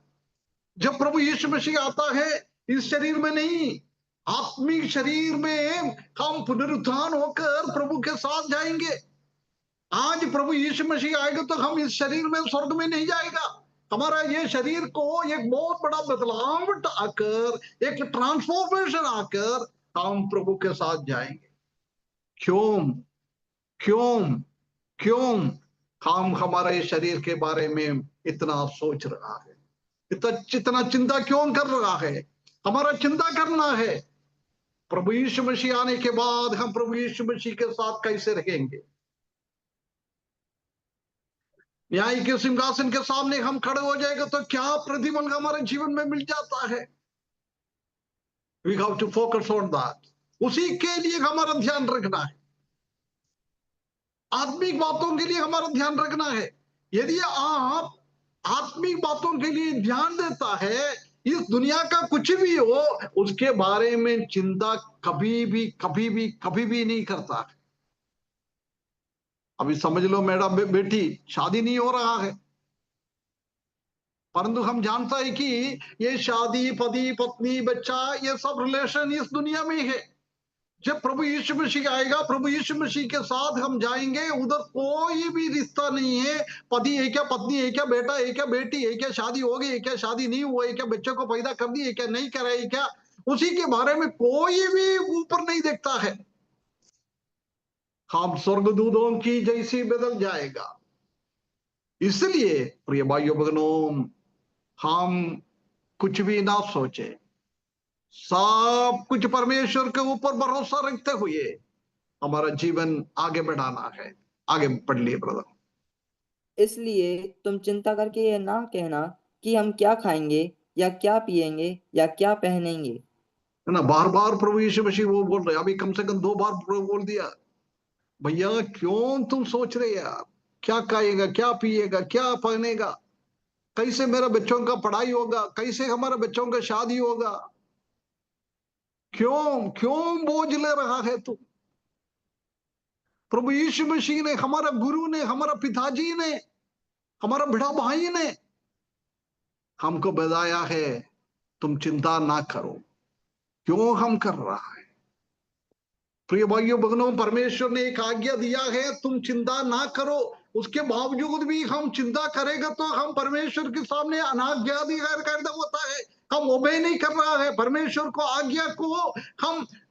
जब प्रभु यीशु मसीह आता है, इस शरीर में नहीं, आत्मिक शरीर में हम पुनरुत्थान होकर प्रभु के साथ जाएंगे। आज प्रभु यीशु मसीह आएगा तो हम इस शरीर में स्वर्ग में नहीं जाएगा। हमारा ये शरीर को एक बहुत बड़ा बदलाव आकर, एक ट्रांसफॉर्मेशन आकर हम प्रभु के साथ जाएंगे। क्यों क्यों क्यों हम हमारे शरीर के बारे में इतना सोच रहा है, इतना चिंता क्यों कर रहा है? हमारा चिंता करना है प्रभु यीशु मसीह आने के बाद हम प्रभु यीशु मसीह के साथ कैसे रहेंगे। न्याय के सिंहासन के सामने हम खड़े हो जाएंगे तो क्या प्रतिफल हमारे जीवन में मिल जाता है। We have to focus on that. उसी के लिए हमारा ध्यान रखना है, आत्मिक बातों के लिए हमारा ध्यान रखना है। यदि आप आत्मिक बातों के लिए ध्यान देता है, इस दुनिया का कुछ भी हो उसके बारे में चिंता कभी भी नहीं करता है। अभी समझ लो मेरा बेटी शादी नहीं हो रहा है, परंतु हम जानता है कि ये शादी पति पत्नी बच्चा ये सब रिलेशन इस दुनिया में है। जब प्रभु यीशु मसीह आएगा, प्रभु यीशु मसीह के साथ हम जाएंगे, उधर कोई भी रिश्ता नहीं है। पति है क्या, पत्नी है क्या, बेटा है क्या, बेटी है क्या, शादी हो गई है क्या, शादी नहीं हुआ है क्या, बच्चे को पैदा कर दी है क्या, नहीं कर रही क्या, उसी के बारे में कोई भी ऊपर नहीं देखता है। हम स्वर्गदूतों की जैसी बदल जाएगा। इसलिए प्रिय भाइयों बहनों, हम कुछ भी ना सोचे, सब कुछ परमेश्वर के ऊपर भरोसा रखते हुए हमारा जीवन आगे बढ़ाना है। आगे बढ़ लिए ब्रदर। इसलिए तुम चिंता करके ये ना कहना कि हम क्या खाएंगे या क्या पिएंगे या क्या पहनेंगे। है ना, बार बार प्रभु यीशु मसीह वो बोल रहे, अभी कम से कम 2 बार प्रभु बोल दिया, भैया क्यों तुम सोच रहे यार, क्या खाएगा, क्या पिएगा, क्या पहनेगा, कैसे मेरे बच्चों का पढ़ाई होगा, कैसे हमारे बच्चों का शादी होगा, क्यों क्यों बोझ ले रहा है तू। प्रभु यीशु मसीह ने, हमारा गुरु ने, हमारा पिताजी ने, हमारा बड़ा भाई ने हमको बताया है, तुम चिंता ना करो। क्यों हम कर रहा है। प्रिय भाइयों बहनों, परमेश्वर ने एक आज्ञा दिया है, तुम चिंता ना करो। उसके बावजूद भी हम चिंता करेगा तो हम परमेश्वर के सामने अनाज्ञाकारी कर होता है। हम ओबे नहीं कर रहा है, परमेश्वर को आज्ञा को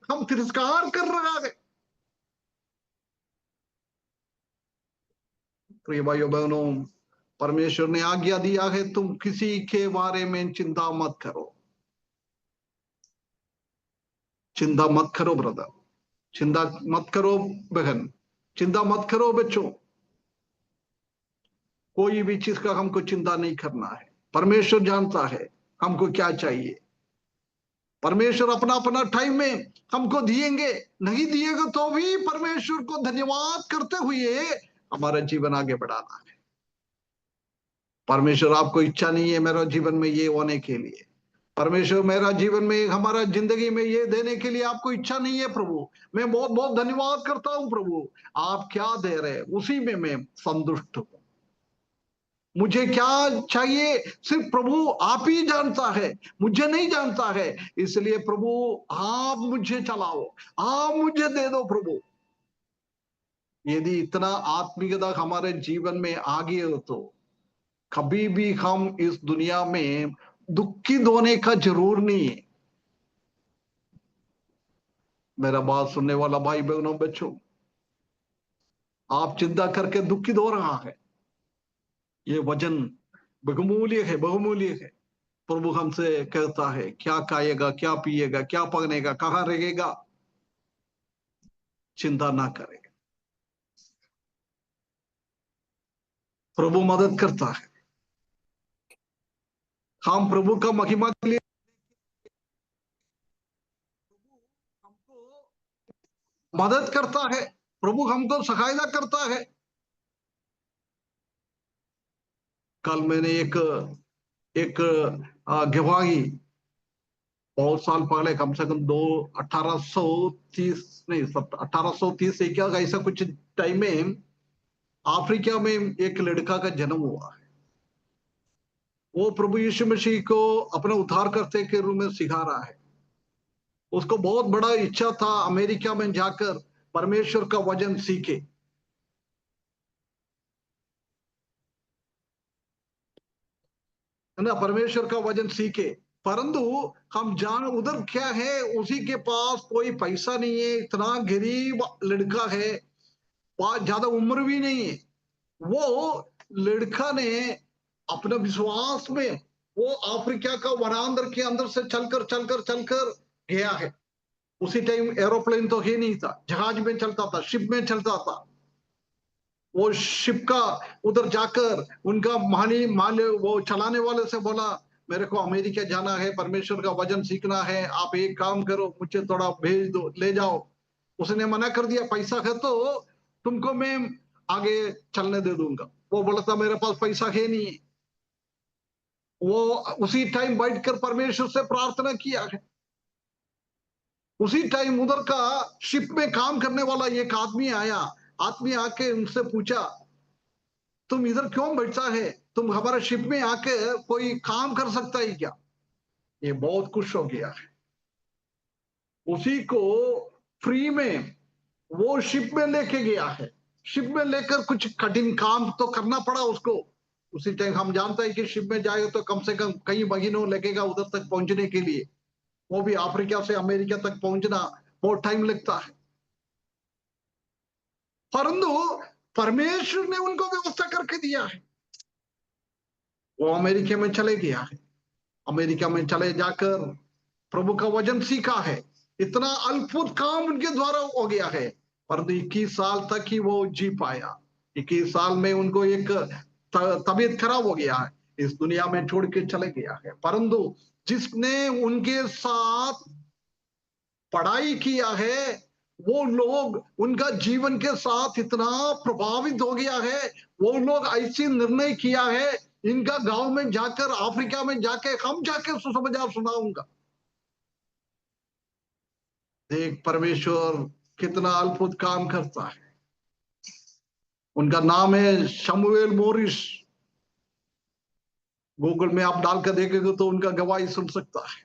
हम तिरस्कार कर रहा है। प्रिय भाइयों बहनों, परमेश्वर ने आज्ञा दिया है, तुम किसी के बारे में चिंता मत करो। चिंता मत करो ब्रदर, चिंता मत करो बहन, चिंता मत करो बच्चों। कोई भी चीज का हमको चिंता नहीं करना है। परमेश्वर जानता है हमको क्या चाहिए। परमेश्वर अपना अपना टाइम में हमको दिएंगे, नहीं दिएगा तो भी परमेश्वर को धन्यवाद करते हुए हमारा जीवन आगे बढ़ाना है। परमेश्वर आपको इच्छा नहीं है मेरा जीवन में ये होने के लिए, परमेश्वर मेरा जीवन में, हमारा जिंदगी में ये देने के लिए आपको इच्छा नहीं है। प्रभु मैं बहुत बहुत धन्यवाद करता हूं, प्रभु आप क्या दे रहे उसी में मैं संतुष्ट हूं। मुझे क्या चाहिए सिर्फ प्रभु आप ही जानता है, मुझे नहीं जानता है। इसलिए प्रभु आप मुझे चलाओ, आप मुझे दे दो प्रभु। यदि इतना आत्मीयता हमारे जीवन में आ गई हो तो कभी भी हम इस दुनिया में दुखित होने का जरूर नहीं है। मेरा बात सुनने वाला भाई बहनों बच्चों, आप चिंता करके दुखित हो रहा है, ये वजन बहुमूल्य है, बहुमूल्य है। प्रभु हमसे कहता है क्या खाएगा, क्या पिएगा, क्या पहनेगा, कहाँ रहेगा, चिंता ना करेगा। प्रभु मदद करता है। हम प्रभु का महिमा के लिए हमको मदद करता है, प्रभु हमको सहायता करता है। कल मैंने एक गवाही बहुत साल पहले, कम से कम 1830 नहीं 1830 से क्या ऐसा कुछ टाइम में अफ्रीका में एक लड़का का जन्म हुआ है। वो प्रभु यीशु मसीह को अपने उद्धारकर्ता के रूप में सिखा रहा है। उसको बहुत बड़ा इच्छा था अमेरिका में जाकर परमेश्वर का वचन सीखे, है ना, परमेश्वर का वचन सीखे। परंतु हम जान उधर क्या है, उसी के पास कोई पैसा नहीं है, इतना गरीब लड़का है, ज्यादा उम्र भी नहीं है। वो लड़का ने अपने विश्वास में वो अफ्रीका का वनांतर के अंदर से चलकर गया है। उसी टाइम एरोप्लेन तो ही नहीं था, जहाज में चलता था, शिप में चलता था। वो शिप का उधर जाकर उनका माले वो चलाने वाले से बोला, मेरे को अमेरिका जाना है, परमेश्वर का वचन सीखना है, आप एक काम करो मुझे थोड़ा भेज दो, ले जाओ। उसने मना कर दिया, पैसा है तो तुमको मैं आगे चलने दे दूंगा। वो बोला था मेरे पास पैसा है नहीं। वो उसी टाइम बैठकर परमेश्वर से प्रार्थना किया है। उसी टाइम उधर का शिप में काम करने वाला एक आदमी आया। आदमी आके उनसे पूछा, तुम इधर क्यों बैठा है? तुम हमारे शिप में आके कोई काम कर सकता है क्या? ये बहुत खुश हो गया है। उसी को फ्री में वो शिप में लेके गया है। शिप में लेकर कुछ कठिन काम तो करना पड़ा उसको। उसी टाइम हम जानते हैं कि शिप में जाएगा तो कम से कम कई महीनों लगेगा उधर तक पहुंचने के लिए। वो भी अफ्रीका से अमेरिका तक पहुंचना बहुत टाइम लगता है। परंतु परमेश्वर ने उनको व्यवस्था करके दिया है। वो अमेरिका में चले गया है। अमेरिका में चले जाकर प्रभु का वचन सीखा है। इतना अद्भुत काम उनके द्वारा हो गया है। परंतु 21 साल तक ही वो जी पाया। 21 साल में उनको एक तबीयत खराब हो गया है, इस दुनिया में छोड़ के चले गया है। परंतु जिसने उनके साथ पढ़ाई किया है, वो लोग उनका जीवन के साथ इतना प्रभावित हो गया है। वो लोग ऐसी निर्णय किया है, इनका गांव में जाकर अफ्रीका में जाके हम जाके सुसमाचार सुनाऊंगा। देख परमेश्वर कितना अद्भुत काम करता है। उनका नाम है शमूएल मोरिस। गूगल में आप डालकर देखेंगे तो उनका गवाही सुन सकता है।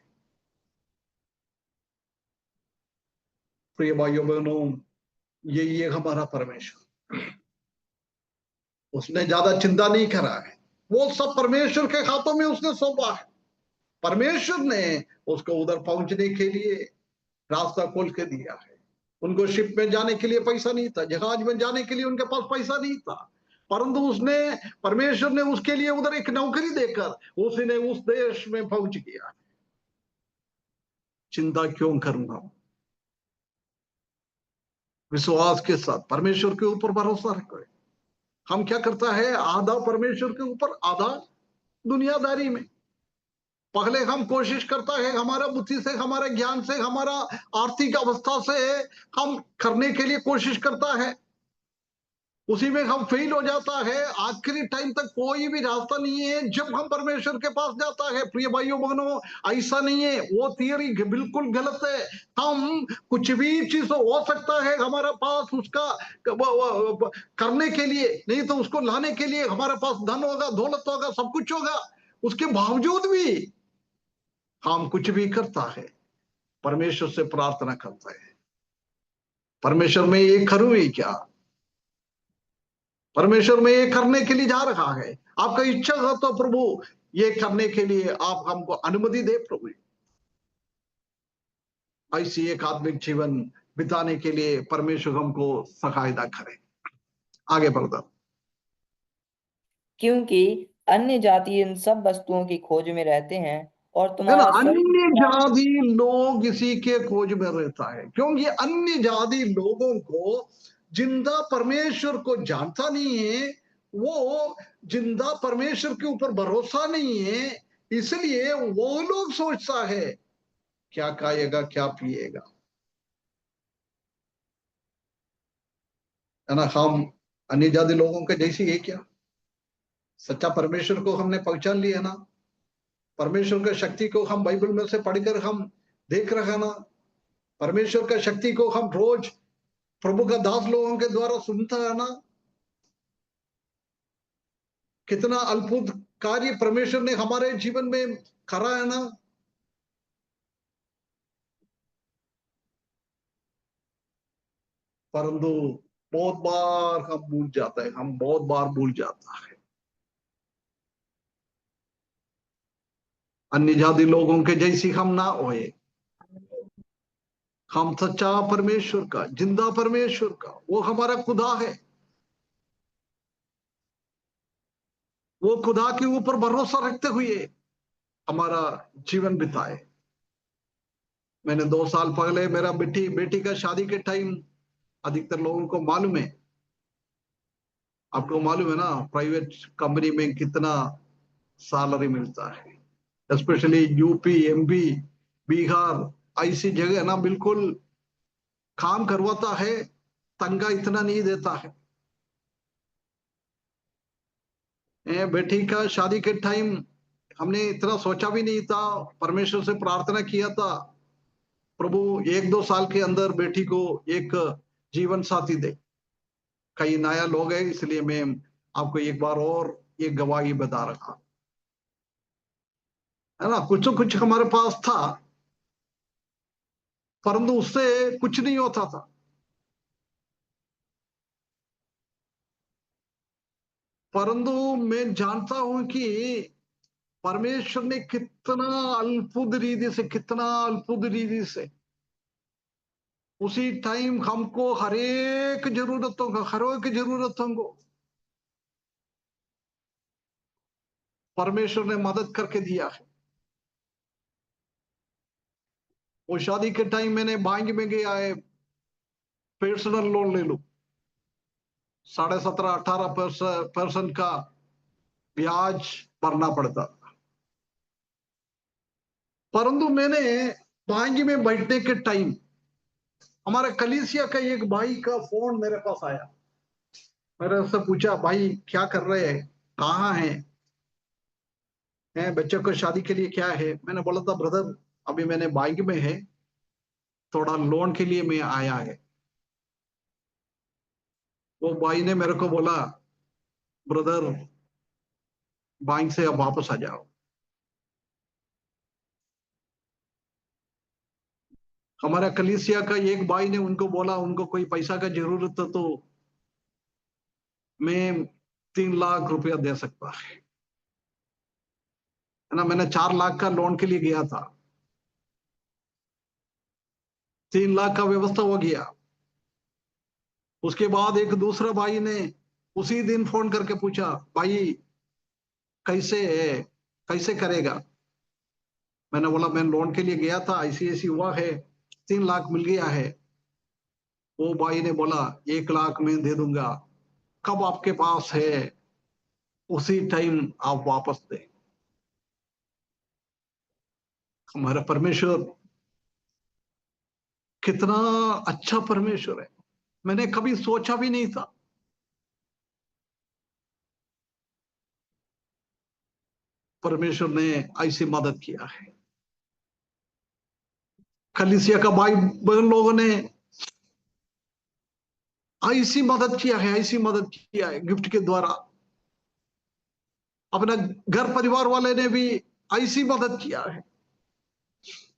प्रिय भाइयों बहनों, यही है हमारा परमेश्वर। उसने ज्यादा चिंता नहीं करा है। वो सब परमेश्वर के हाथों में उसने सौंपा है। परमेश्वर ने उसको उधर पहुंचने के लिए रास्ता खोल के दिया है। उनको शिप में जाने के लिए पैसा नहीं था, जहाज में जाने के लिए उनके पास पैसा नहीं था, परंतु उसने परमेश्वर ने उसके लिए उधर एक नौकरी देकर उसने उस देश में पहुंच गया। चिंता क्यों करना? विश्वास के साथ परमेश्वर के ऊपर भरोसा रखो। हम क्या करता है, आधा परमेश्वर के ऊपर, आधा दुनियादारी में। पहले हम कोशिश करता है हमारा बुद्धि से, हमारे ज्ञान से, हमारा आर्थिक अवस्था से हम करने के लिए कोशिश करता है, उसी में हम फेल हो जाता है। आखिरी टाइम तक कोई भी रास्ता नहीं है जब हम परमेश्वर के पास जाता है। प्रिय भाइयों बहनों, ऐसा नहीं है, वो थियरी बिल्कुल गलत है। हम कुछ भी चीज हो सकता है हमारे पास उसका करने के लिए, नहीं तो उसको लाने के लिए हमारे पास धन होगा, दौलत होगा, सब कुछ होगा, उसके बावजूद भी हम कुछ भी करता है, परमेश्वर से प्रार्थना करता है, परमेश्वर में ये करूं ही क्या, परमेश्वर में ये करने के लिए जा रहा है, आपका इच्छा है तो प्रभु ये करने के लिए आप हमको अनुमति दे प्रभु। ऐसी एक आत्मिक जीवन बिताने के लिए परमेश्वर हमको सहायता करे। आगे बढ़ता। क्योंकि अन्य जाति इन सब वस्तुओं की खोज में रहते हैं और है ना, तुम्हारा शरीर अन्य जाति लोग इसी के खोज में रहता है, क्योंकि अन्य जाति लोगों को जिंदा परमेश्वर को जानता नहीं है, वो जिंदा परमेश्वर के ऊपर भरोसा नहीं है, इसलिए वो लोग सोचता है क्या खाएगा क्या पिएगा। है ना, हम अन्य जाति लोगों के जैसे है क्या? सच्चा परमेश्वर को हमने पहचान लिया ना, परमेश्वर की शक्ति को हम बाइबल में से पढ़कर हम देख रहे हैं ना, परमेश्वर का शक्ति को हम रोज प्रभु का दास लोगों के द्वारा सुनता है ना, कितना अद्भुत कार्य परमेश्वर ने हमारे जीवन में करा है ना। परंतु बहुत बार हम भूल जाते हैं, हम बहुत बार भूल जाता है। अन्य जाति लोगों के जैसी हम ना होए, हम सच्चा परमेश्वर का, जिंदा परमेश्वर का, वो हमारा खुदा है, वो खुदा के ऊपर भरोसा रखते हुए हमारा जीवन बिताए। मैंने 2 साल पहले मेरा बेटी का शादी के टाइम, अधिकतर लोगों को मालूम है, आपको मालूम है ना, प्राइवेट कंपनी में कितना सैलरी मिलता है, स्पेशली यूपी, एमपी, बिहार ऐसी जगह ना, बिल्कुल काम करवाता है, तंगा इतना नहीं देता है। बेटी का शादी के टाइम हमने इतना सोचा भी नहीं था, परमेश्वर से प्रार्थना किया था, प्रभु 1-2 साल के अंदर बेटी को एक जीवन साथी दे। कई नया लोग है, इसलिए मैं आपको एक बार और एक गवाही बता रहा है ना। कुछ तो कुछ हमारे पास था, परंतु उससे कुछ नहीं होता था। परंतु मैं जानता हूं कि परमेश्वर ने कितना अल्पुद रीति से उसी टाइम हमको हर एक जरूरतों को परमेश्वर ने मदद करके दिया है। वो शादी के टाइम मैंने बैंक में गया है, पर्सनल लोन ले लूं, 17.5-18% का ब्याज भरना पड़ता। परंतु मैंने बैंक में बैठने के टाइम हमारे कलीसिया का एक भाई का फोन मेरे पास आया। मैंने उससे पूछा, भाई क्या कर रहे हैं, कहाँ हैं, बच्चे को शादी के लिए क्या है? मैंने बोला था, ब्रदर अभी मैंने बैंक में है, थोड़ा लोन के लिए मैं आया है। वो भाई ने मेरे को बोला, ब्रदर बैंक से अब वापस आ जाओ। हमारा कलीसिया का एक भाई ने उनको बोला, उनको कोई पैसा का जरूरत है तो मैं 3 लाख रुपया दे सकता है ना। मैंने 4 लाख का लोन के लिए गया था, 3 लाख का व्यवस्था हो गया। उसके बाद एक दूसरा भाई ने उसी दिन फोन करके पूछा, भाई कैसे है, कैसे करेगा? मैंने बोला, मैं लोन के लिए गया था, ऐसी ऐसी हुआ है, 3 लाख मिल गया है। वो भाई ने बोला, 1 लाख मैं दे दूंगा, कब आपके पास है उसी टाइम आप वापस दे। हमारा परमेश्वर कितना अच्छा परमेश्वर है, मैंने कभी सोचा भी नहीं था। परमेश्वर ने ऐसी मदद किया है। कलीसिया का भाई बहन लोगों ने ऐसी मदद किया है, ऐसी मदद किया है गिफ्ट के द्वारा। अपना घर परिवार वाले ने भी ऐसी मदद किया है।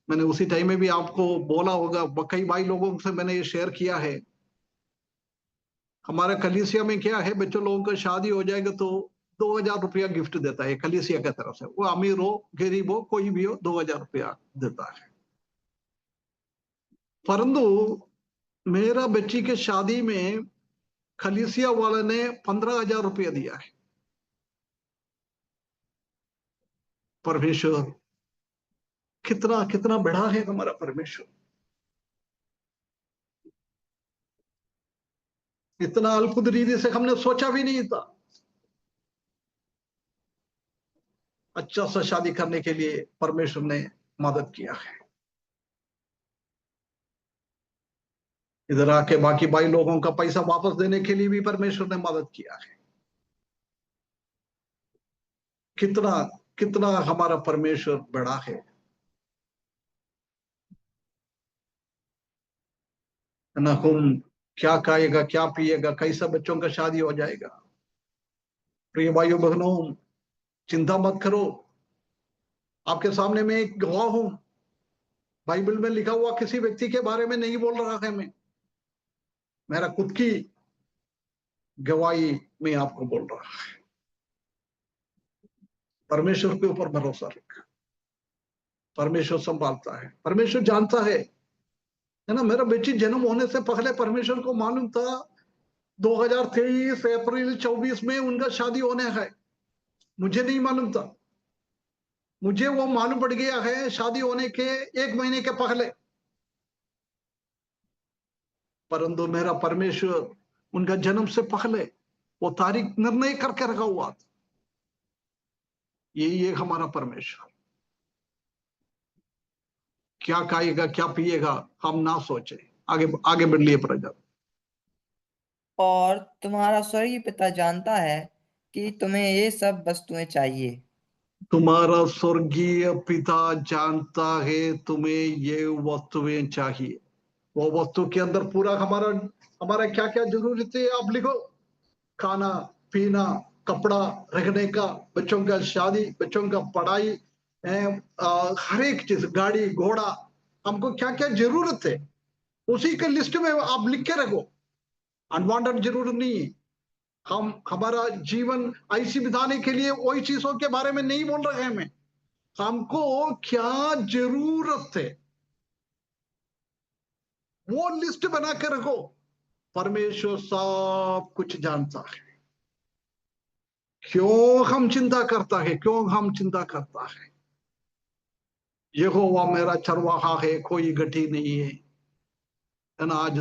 मैंने उसी टाइम में भी आपको बोला होगा, कई भाई लोगों से मैंने ये शेयर किया है। हमारे कलीसिया में क्या है, बच्चों लोगों का शादी हो जाएगा तो 2,000 रुपया गिफ्ट देता है कलीसिया की तरफ से। वो अमीर हो गरीब हो कोई भी हो, 2,000 रुपया देता है। परंतु मेरा बच्ची के शादी में कलीसिया वाले ने 15,000 रुपया दिया है। परमेश्वर कितना कितना बड़ा है हमारा परमेश्वर, इतना अल्पुद रीति से हमने सोचा भी नहीं था। अच्छा सा शादी करने के लिए परमेश्वर ने मदद किया है। इधर आके बाकी भाई लोगों का पैसा वापस देने के लिए भी परमेश्वर ने मदद किया है। कितना कितना हमारा परमेश्वर बड़ा है ना। हम क्या खाएगा, क्या पिएगा, कैसा बच्चों का शादी हो जाएगा। प्रिय भाइयों बहनों, चिंता मत करो। आपके सामने मैं एक गवाह हूं। बाइबल में लिखा हुआ किसी व्यक्ति के बारे में नहीं बोल रहा है मैं, मेरा खुद की गवाही मैं आपको बोल रहा है। परमेश्वर के ऊपर भरोसा रख, परमेश्वर संभालता है, परमेश्वर जानता है ना। मेरा बेटी जन्म होने से पहले परमेश्वर को मालूम था 2023 अप्रैल 24 में उनका शादी होने है। मुझे नहीं मालूम था, मुझे वो मालूम पड़ गया है शादी होने के 1 महीने के पहले। परंतु मेरा परमेश्वर उनका जन्म से पहले वो तारीख निर्णय करके रखा हुआ था। यही है हमारा परमेश्वर। क्या खाएगा, क्या पिएगा, हम ना सोचे, आगे आगे बढ़ लिए प्रजा। और तुम्हारा स्वर्गीय पिता जानता है कि तुम्हें ये सब वस्तुएं चाहिए। तुम्हारा स्वर्गीय पिता जानता है तुम्हें ये वस्तुएं चाहिए। वो वस्तु के अंदर पूरा हमारा हमारा क्या क्या जरूरत है आप लिखो। खाना पीना, कपड़ा, रहने का, बच्चों का शादी, बच्चों का पढ़ाई, हर एक चीज, गाड़ी घोड़ा, हमको क्या क्या जरूरत है उसी के लिस्ट में आप लिख के रखो। अनवांटेड जरूरत नहीं है। हम हमारा जीवन ऐसी बिताने के लिए वही चीजों के बारे में नहीं बोल रहे हैं। मैं हमको क्या जरूरत है वो लिस्ट बना के रखो। परमेश्वर सब कुछ जानता है। क्यों हम चिंता करता है, क्यों हम चिंता करता है। यहोवा मेरा चरवाहा है, कोई गठी नहीं है ना। आज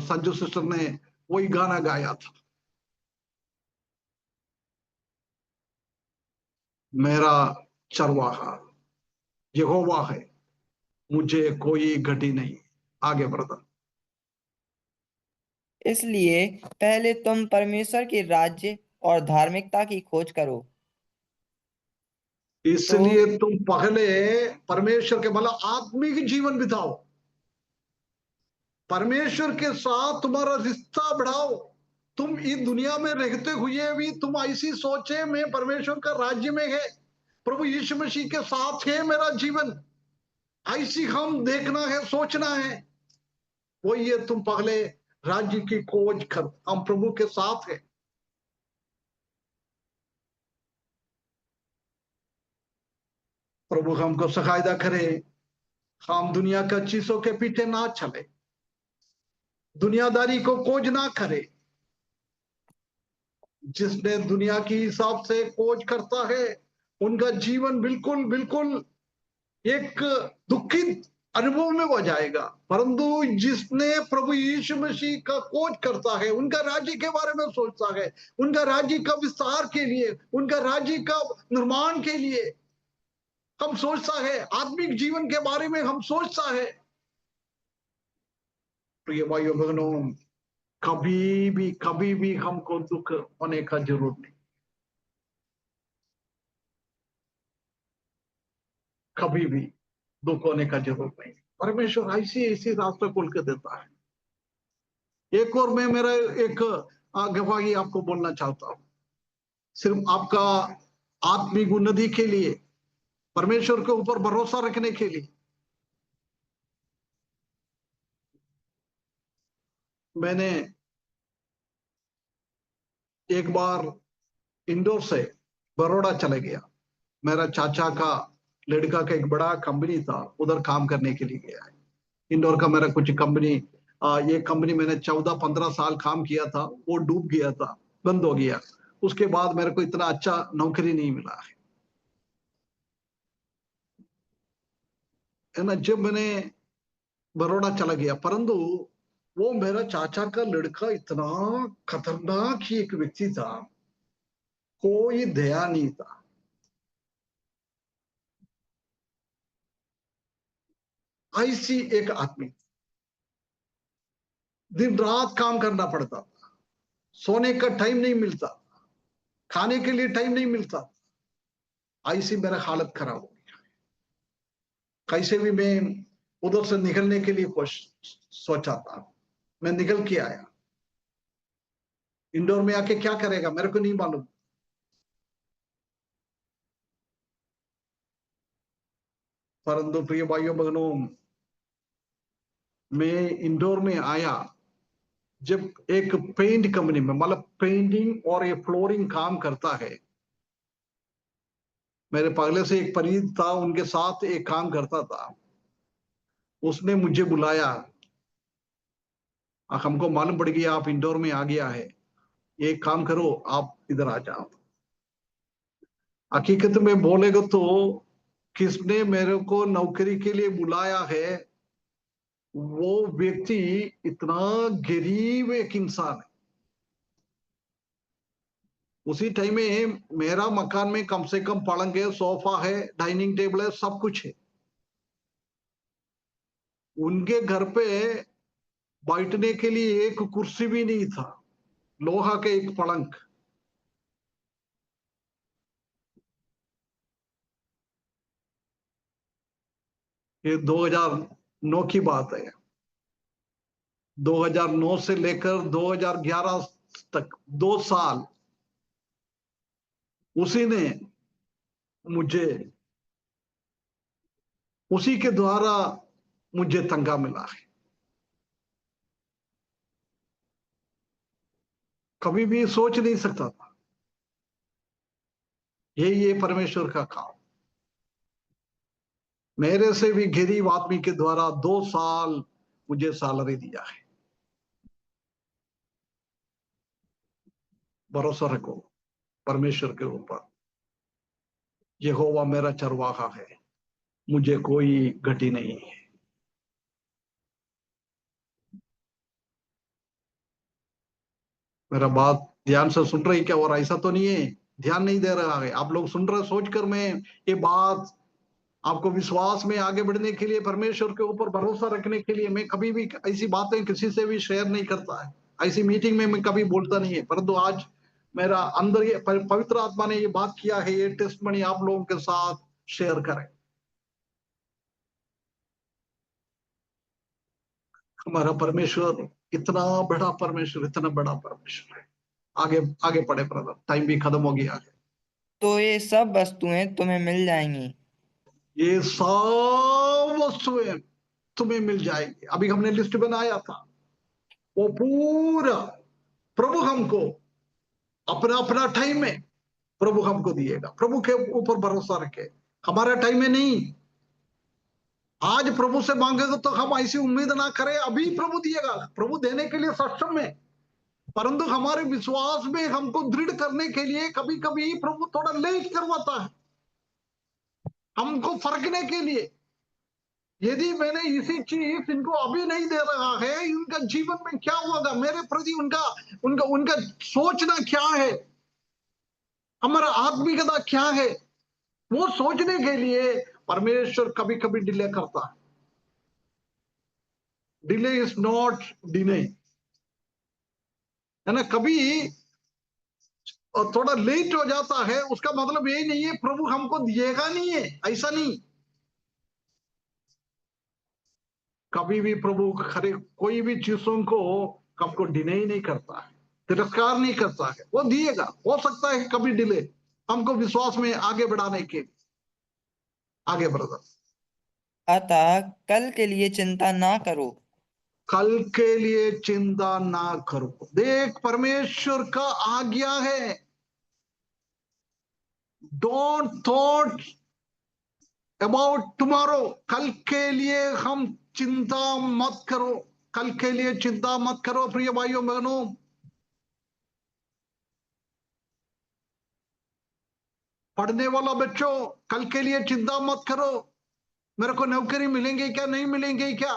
संजू सिस्टर ने वही गाना गाया था, मेरा चरवाहा यहोवा है, मुझे कोई घटी नहीं। आगे बढ़ता। इसलिए पहले तुम परमेश्वर के राज्य और धार्मिकता की खोज करो इसलिए तो तुम पहले परमेश्वर के मतलब आत्मिक जीवन बिताओ, परमेश्वर के साथ तुम्हारा रिश्ता बढ़ाओ। तुम इस दुनिया में रहते हुए भी तुम ऐसी सोचे मैं परमेश्वर का राज्य में है, प्रभु यीशु मसीह के साथ है मेरा जीवन, ऐसी हम देखना है, सोचना है। वो ये तुम पहले राज्य की खोज कर, हम प्रभु के साथ है। प्रभु हमको सहायता करे, हम दुनिया का चीजों के पीछे ना चले, दुनियादारी को खोज ना करे। जिसने दुनिया की हिसाब से खोज करता है उनका जीवन बिल्कुल बिल्कुल एक दुखित अनुभव में हो जाएगा। परंतु जिसने प्रभु यीशु मसीह का खोज करता है, उनका राज्य के बारे में सोचता है, उनका राज्य का विस्तार के लिए, उनका राज्य का निर्माण के लिए हम सोचता है, आत्मिक जीवन के बारे में हम सोचता है। प्रिय भाइयों बहनों, कभी भी हमको दुख होने का जरूरत नहीं, कभी भी दुख होने का जरूरत नहीं। परमेश्वर ऐसी ऐसी रास्ते खोल के देता है। एक और मैं मेरा एक गवाही आपको बोलना चाहता हूँ, सिर्फ आपका आत्मिक उन्नति के लिए, परमेश्वर के ऊपर भरोसा रखने के लिए। मैंने एक बार इंदौर से बड़ौदा चले गया। मेरा चाचा का लड़का का एक बड़ा कंपनी था, उधर काम करने के लिए गया है। इंदौर का मेरा कुछ कंपनी, ये कंपनी मैंने 14-15 साल काम किया था, वो डूब गया था, बंद हो गया। उसके बाद मेरे को इतना अच्छा नौकरी नहीं मिला है ना। जब मैंने बड़ौदा चला गया, परंतु वो मेरा चाचा का लड़का इतना खतरनाक ही एक व्यक्ति था, कोई दया नहीं था। ऐसी एक आदमी, दिन रात काम करना पड़ता, सोने का टाइम नहीं मिलता, खाने के लिए टाइम नहीं मिलता। ऐसी मेरा हालत खराब हो गया। कैसे भी मैं उधर से निकलने के लिए सोचा था, मैं निकल के आया। इंदौर में आके क्या करेगा मेरे को नहीं मालूम। परंतु प्रिय भाइयों बहनों, मैं इंदौर में आया जब एक पेंट कंपनी में, मतलब पेंटिंग और ये फ्लोरिंग काम करता है। मेरे पहले से एक परिचित था, उनके साथ एक काम करता था। उसने मुझे बुलाया, हमको मालूम पड़ गया आप इंदौर में आ गया है, एक काम करो आप इधर आ जाओ। हकीकत में बोलेगा तो किसने मेरे को नौकरी के लिए बुलाया है, वो व्यक्ति इतना गरीब एक इंसान है। उसी टाइम में मेरा मकान में कम से कम पलंग है, सोफा है, डाइनिंग टेबल है, सब कुछ है। उनके घर पे बैठने के लिए एक कुर्सी भी नहीं था, लोहा के एक पलंग। ये 2009 की बात है। 2009 से लेकर 2011 तक 2 साल उसी ने मुझे, उसी के द्वारा मुझे तंगा मिला है। कभी भी सोच नहीं सकता था ये परमेश्वर का काम। मेरे से भी गरीब आदमी के द्वारा 2 साल मुझे सैलरी दिया है। भरोसा रखो परमेश्वर के ऊपर। यहोवा मेरा चरवाहा है, मुझे कोई घटी नहीं है। मेरा बात ध्यान से सुन रही क्या? और ऐसा तो नहीं है ध्यान नहीं दे रहा है आप लोग सुन रहे? सोचकर मैं ये बात आपको विश्वास में आगे बढ़ने के लिए, परमेश्वर के ऊपर भरोसा रखने के लिए, मैं कभी भी ऐसी बातें किसी से भी शेयर नहीं करता है। ऐसी मीटिंग में मैं कभी बोलता नहीं है, परंतु आज मेरा अंदर ये पवित्र आत्मा ने ये बात किया है, ये टेस्टमनी आप लोगों के साथ शेयर करें। हमारा परमेश्वर इतना बड़ा परमेश्वर, इतना बड़ा परमेश्वर है। आगे आगे पढ़े ब्रदर, टाइम भी खत्म हो गया है। तो ये सब वस्तुएं तुम्हें मिल जाएंगी। ये सब वस्तुएं तुम्हें मिल जाएगी। अभी हमने लिस्ट बनाया था, वो पूरा प्रभु हमको अपना अपना टाइम में प्रभु हमको दिएगा। प्रभु के ऊपर भरोसा रखे, हमारा टाइम में नहीं। आज प्रभु से मांगेगा तो हम ऐसी उम्मीद ना करें अभी प्रभु दिएगा। प्रभु देने के लिए सक्षम है, परंतु हमारे विश्वास में हमको दृढ़ करने के लिए कभी कभी प्रभु थोड़ा लेट करवाता है, हमको फरकने के लिए। यदि मैंने इसी चीज इनको अभी नहीं दे रहा है, इनका जीवन में क्या होगा, मेरे प्रति उनका उनका उनका सोचना क्या है, हमारा आत्मिकता क्या है, वो सोचने के लिए परमेश्वर कभी कभी डिले करता है। डिले इज नॉट डिले, है ना? कभी थोड़ा लेट हो जाता है, उसका मतलब ये नहीं है प्रभु हमको दिएगा नहीं है, ऐसा नहीं। कभी भी प्रभु खरे कोई भी चीजों को हमको डिनाई नहीं करता है, तिरस्कार नहीं करता है, वो दिएगा। हो सकता है कभी डिले, हमको विश्वास में आगे बढ़ाने के। आगे ब्रदर, अतः कल के लिए चिंता ना करो। कल के लिए चिंता ना करो। देख, परमेश्वर का आज्ञा है, डोंट थॉट अबाउट टुमारो। कल के लिए हम चिंता मत करो, कल के लिए चिंता मत करो प्रिय भाइयों बहनों। पढ़ने वाला बच्चों, कल के लिए चिंता मत करो, मेरे को नौकरी मिलेंगे क्या, नहीं मिलेंगे क्या,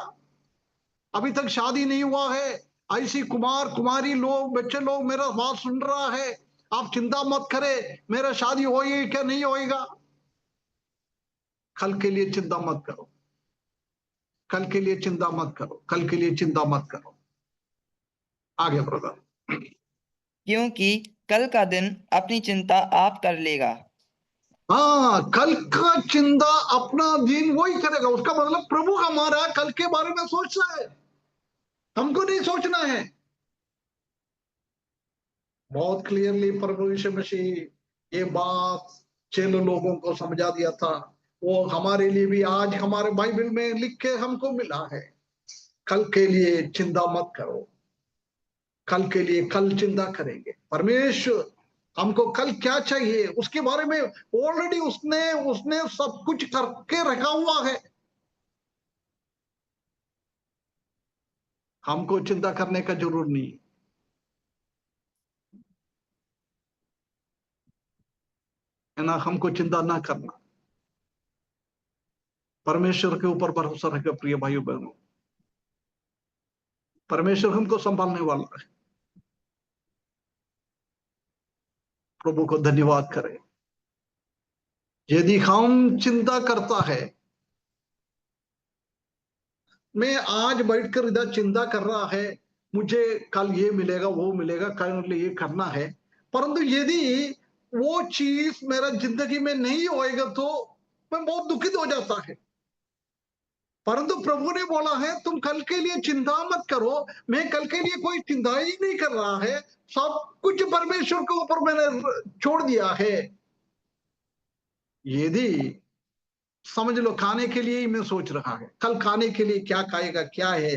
अभी तक शादी नहीं हुआ है, ऐसी कुमार कुमारी लोग, बच्चे लोग मेरा बात सुन रहा है, आप चिंता मत करें मेरा शादी होगी क्या नहीं होएगा। कल के लिए चिंता मत करो, कल के लिए चिंता मत करो, कल के लिए चिंता मत करो। आगे ब्रदर। क्योंकि कल का दिन अपनी चिंता आप कर लेगा। हाँ, कल का चिंता अपना दिन वही करेगा। उसका मतलब प्रभु हमारा कल के बारे में सोचता है, हमको नहीं सोचना है। बहुत क्लियरली प्रभु यीशु मसीह ये बात 6 लोगों को समझा दिया था। वो हमारे लिए भी आज हमारे बाइबल में लिख के हमको मिला है, कल के लिए चिंता मत करो। कल के लिए कल चिंता करेंगे। परमेश्वर हमको कल क्या चाहिए उसके बारे में ऑलरेडी उसने उसने सब कुछ करके रखा हुआ है। हमको चिंता करने का जरूर नहीं, है ना? हमको चिंता ना करना, परमेश्वर के ऊपर भरोसा रखें प्रिय भाइयों बहनों। परमेश्वर हमको संभालने वाला है। प्रभु को धन्यवाद करें। यदि हम चिंता करता है, मैं आज बैठकर इधर चिंता कर रहा है, मुझे कल ये मिलेगा वो मिलेगा, कल ये करना है, परंतु यदि वो चीज मेरा जिंदगी में नहीं होएगा तो मैं बहुत दुखित हो जाता है। परंतु प्रभु ने बोला है तुम कल के लिए चिंता मत करो, मैं कल के लिए कोई चिंता ही नहीं कर रहा है, सब कुछ परमेश्वर के ऊपर मैंने छोड़ दिया है। यदि समझ लो खाने के लिए ही मैं सोच रहा है, कल खाने के लिए क्या खाएगा, क्या है,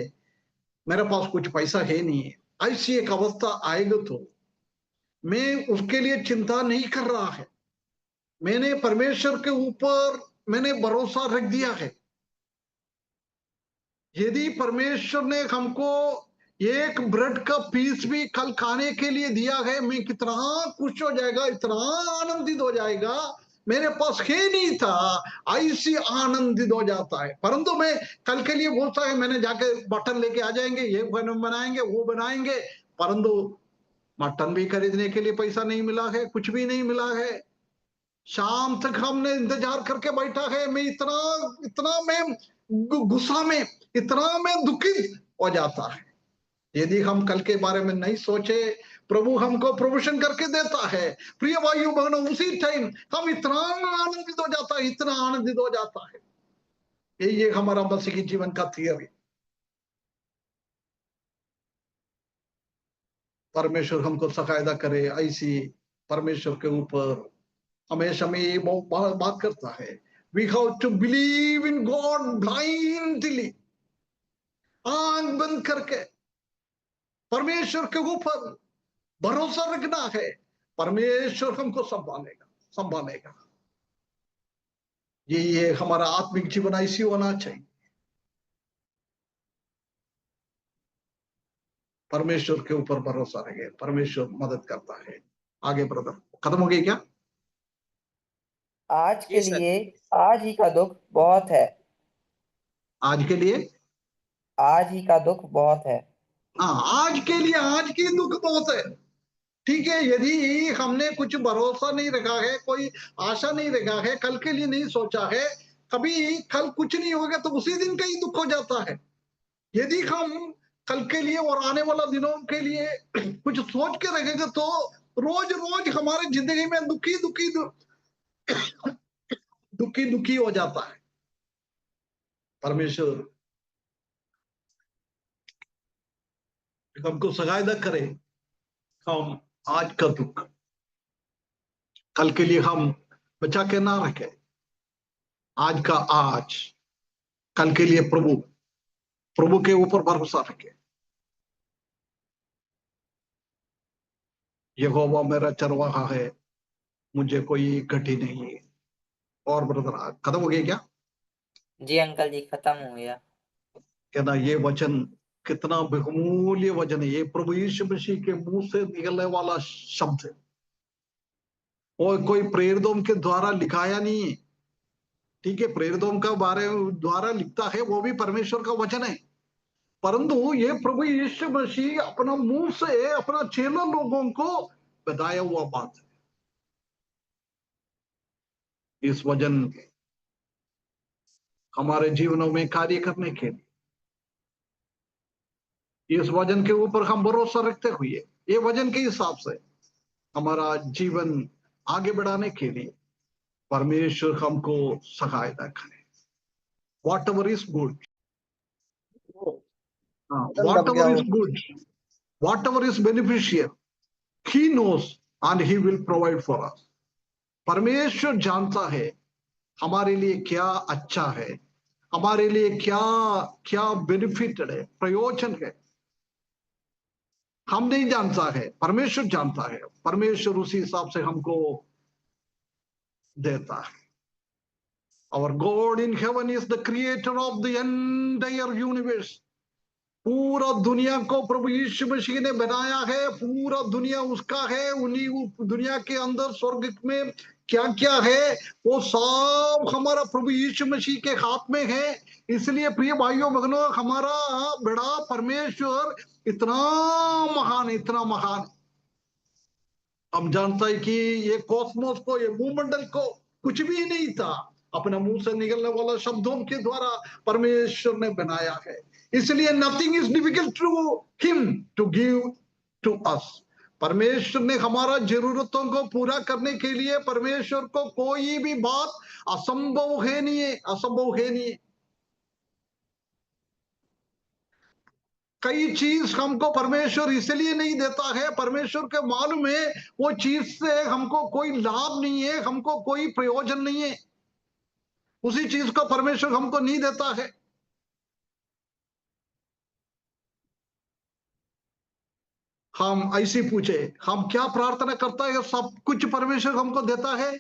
मेरे पास कुछ पैसा है नहीं है, ऐसी एक अवस्था आएगा तो मैं उसके लिए चिंता नहीं कर रहा है। मैंने परमेश्वर के ऊपर मैंने भरोसा रख दिया है। यदि परमेश्वर ने हमको एक ब्रेड का पीस भी कल खाने के लिए दिया है, मैं कितना खुश हो जाएगा, इतना आनंदित हो जाएगा, मेरे पास है नहीं था, ऐसी आनंदित हो जाता है। परंतु मैं कल के लिए बोलता है मैंने जाके मटन लेके आ जाएंगे, ये बनाएंगे, वो बनाएंगे, परंतु मटन भी खरीदने के लिए पैसा नहीं मिला है, कुछ भी नहीं मिला है। शाम तक हमने इंतजार करके बैठा है, मैं इतना इतना मैं गुस्सा में, इतना मैं दुखित हो जाता है। यदि हम कल के बारे में नहीं सोचे, प्रभु हमको प्रोविजन करके देता है, प्रिय भाइयों बहनों, उसी टाइम हम इतना आनंदित हो जाता है, इतना आनंदित हो जाता है। यही एक हमारा मसीही जीवन का थियरी। परमेश्वर हमको सहायता करे, ऐसी परमेश्वर के ऊपर हमेशा में ये बात करता है, we have to believe in God blindly, आंख बंद करके परमेश्वर के ऊपर भरोसा रखना है, परमेश्वर हमको संभालेगा, संभालेगा। ये हमारा आत्मिक जीवन ऐसी होना चाहिए। परमेश्वर के ऊपर भरोसा रखे, परमेश्वर मदद करता है। आगे ब्रदर, खत्म हो गई क्या? आज के जी सर। लिए आज ही का दुख बहुत है। आज के लिए आज ही का दुख बहुत है। हाँ, आज के लिए आज की दुख बहुत है। ठीक है, यदि हमने कुछ भरोसा नहीं रखा है, कोई आशा नहीं रखा है, कल के लिए नहीं सोचा है, कभी कल कुछ नहीं होगा तो उसी दिन का ही दुख हो जाता है। यदि हम कल के लिए और आने वाला दिनों के लिए कुछ सोच के रखेंगे तो रोज रोज हमारे जिंदगी में दुखी दुखी दुखी दुखी हो जाता है। परमेश्वर हमको सहायता करे, हम आज का दुख कल के लिए हम बचा के ना रखें। आज का आज, कल के लिए प्रभु प्रभु के ऊपर भरोसा रखें। यहोवा मेरा चरवाहा है, मुझे कोई घटी नहीं है। और ब्रदर खत्म हो गया क्या? जी अंकल जी, खत्म हो गया। कहना ये वचन कितना बहुमूल्य वचन है, ये प्रभु यीशु मसीह के मुंह से निकलने वाला शब्द है, और कोई प्रेरितों के द्वारा लिखाया नहीं है। ठीक है, प्रेरितों का बारे द्वारा लिखता है, वो भी परमेश्वर का वचन है, परंतु ये प्रभु यीशु मसीह अपना मुंह से अपना चेला लोगों को बताया हुआ बात है। इस वचन हमारे जीवनों में कार्य करने के लिए, इस वचन के ऊपर हम भरोसा रखते हुए, ये वचन के हिसाब से हमारा जीवन आगे बढ़ाने के लिए परमेश्वर हमको सहायता करे। What ever is good, what ever is good, what ever is beneficial, he knows and he will provide for us. परमेश्वर जानता है हमारे लिए क्या अच्छा है, हमारे लिए क्या क्या बेनिफिटेड है, प्रयोजन है। हम नहीं जानता है, परमेश्वर जानता है, परमेश्वर उसी हिसाब से हमको देता है। Our God in heaven is the creator of the entire universe. पूरा दुनिया को प्रभु यीशु मसीह ने बनाया है, पूरा दुनिया उसका है। उन्हीं दुनिया के अंदर स्वर्ग में क्या क्या है वो सब हमारा प्रभु यीशु मसीह के हाथ में है। इसलिए प्रिय भाइयों बहनों, हमारा बड़ा परमेश्वर इतना महान, इतना महान। हम जानते हैं कि ये कॉस्मोस को, ये भूमंडल को कुछ भी नहीं था, अपने मुंह से निकलने वाला शब्दों के द्वारा परमेश्वर ने बनाया है। इसलिए nothing is difficult to him to give to us. परमेश्वर ने हमारा जरूरतों को पूरा करने के लिए, परमेश्वर को कोई भी बात असंभव है नहीं है, असंभव है नहीं है। कई चीज हमको परमेश्वर इसलिए नहीं देता है, परमेश्वर के मालूम है वो चीज से हमको कोई लाभ नहीं है, हमको कोई प्रयोजन नहीं है, उसी चीज को परमेश्वर हमको नहीं देता है। हम ऐसे पूछे, हम क्या प्रार्थना करता है, सब कुछ परमेश्वर हमको देता है?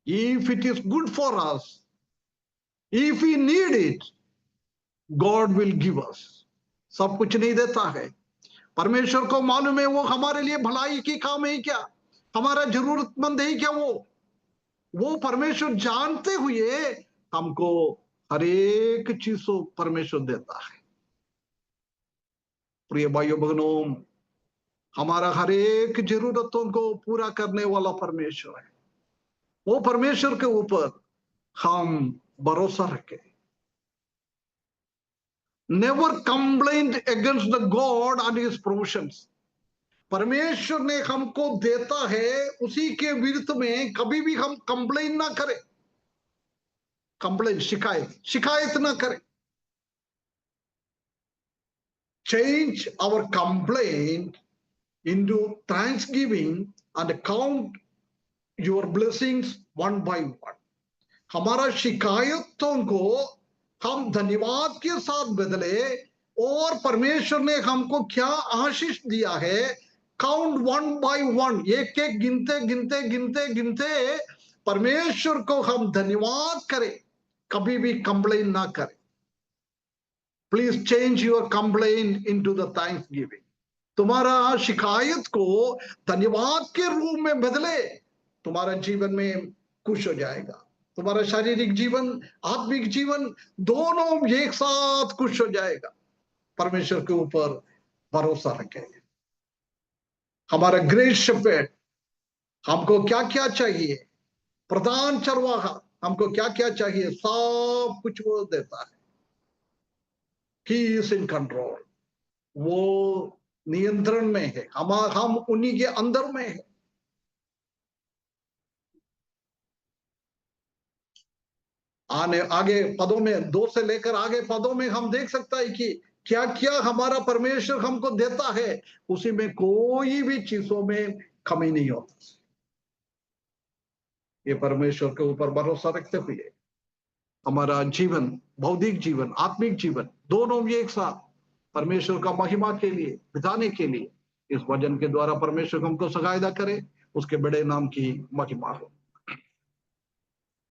If it is good for us, if we need it, God will give us. सब कुछ नहीं देता है। परमेश्वर को मालूम है वो हमारे लिए भलाई की काम है क्या, हमारा जरूरतमंद है क्या, वो परमेश्वर जानते हुए हमको हर एक चीज को परमेश्वर देता है। प्रिय भाइयों बहनों, हमारा हर एक जरूरतों को पूरा करने वाला परमेश्वर है। वो परमेश्वर के ऊपर हम भरोसा रखें। Never complain against the God and his provisions. परमेश्वर ने हमको देता है, उसी के विरुद्ध में कभी भी हम कंप्लेन ना करें। कंप्लेन, शिकायत ना करें। Change our complaint into thanksgiving and count your blessings one by one. हमारा शिकायतों को हम धन्यवाद के साथ बदले, और परमेश्वर ने हमको क्या आशीष दिया है, काउंट वन बाय वन, एक एक गिनते गिनते गिनते गिनते परमेश्वर को हम धन्यवाद करें, कभी भी कंप्लेन ना करें। Please change your complain into the Thanksgiving. तुम्हारा शिकायत को धन्यवाद के रूप में बदले, तुम्हारा जीवन में खुश हो जाएगा। तुम्हारा शारीरिक जीवन, आत्मिक जीवन दोनों एक साथ खुश हो जाएगा। परमेश्वर के ऊपर भरोसा रखें। हमारा ग्रेट शेपर्ड हमको क्या क्या चाहिए, प्रधान चरवाहा हमको क्या क्या चाहिए, सब कुछ वो देता है। He is in control. वो नियंत्रण में है, हम उन्हीं के अंदर में है। आगे पदों में, 2 से लेकर आगे पदों में हम देख सकता है कि क्या क्या हमारा परमेश्वर हमको देता है, उसी में कोई भी चीजों में कमी नहीं होती। ये परमेश्वर के ऊपर भरोसा रखते हुए हमारा जीवन, भौतिक जीवन, आत्मिक जीवन दोनों भी एक साथ परमेश्वर का महिमा के लिए बिताने के लिए इस वचन के द्वारा परमेश्वर हमको सहायता करे। उसके बड़े नाम की महिमा हो।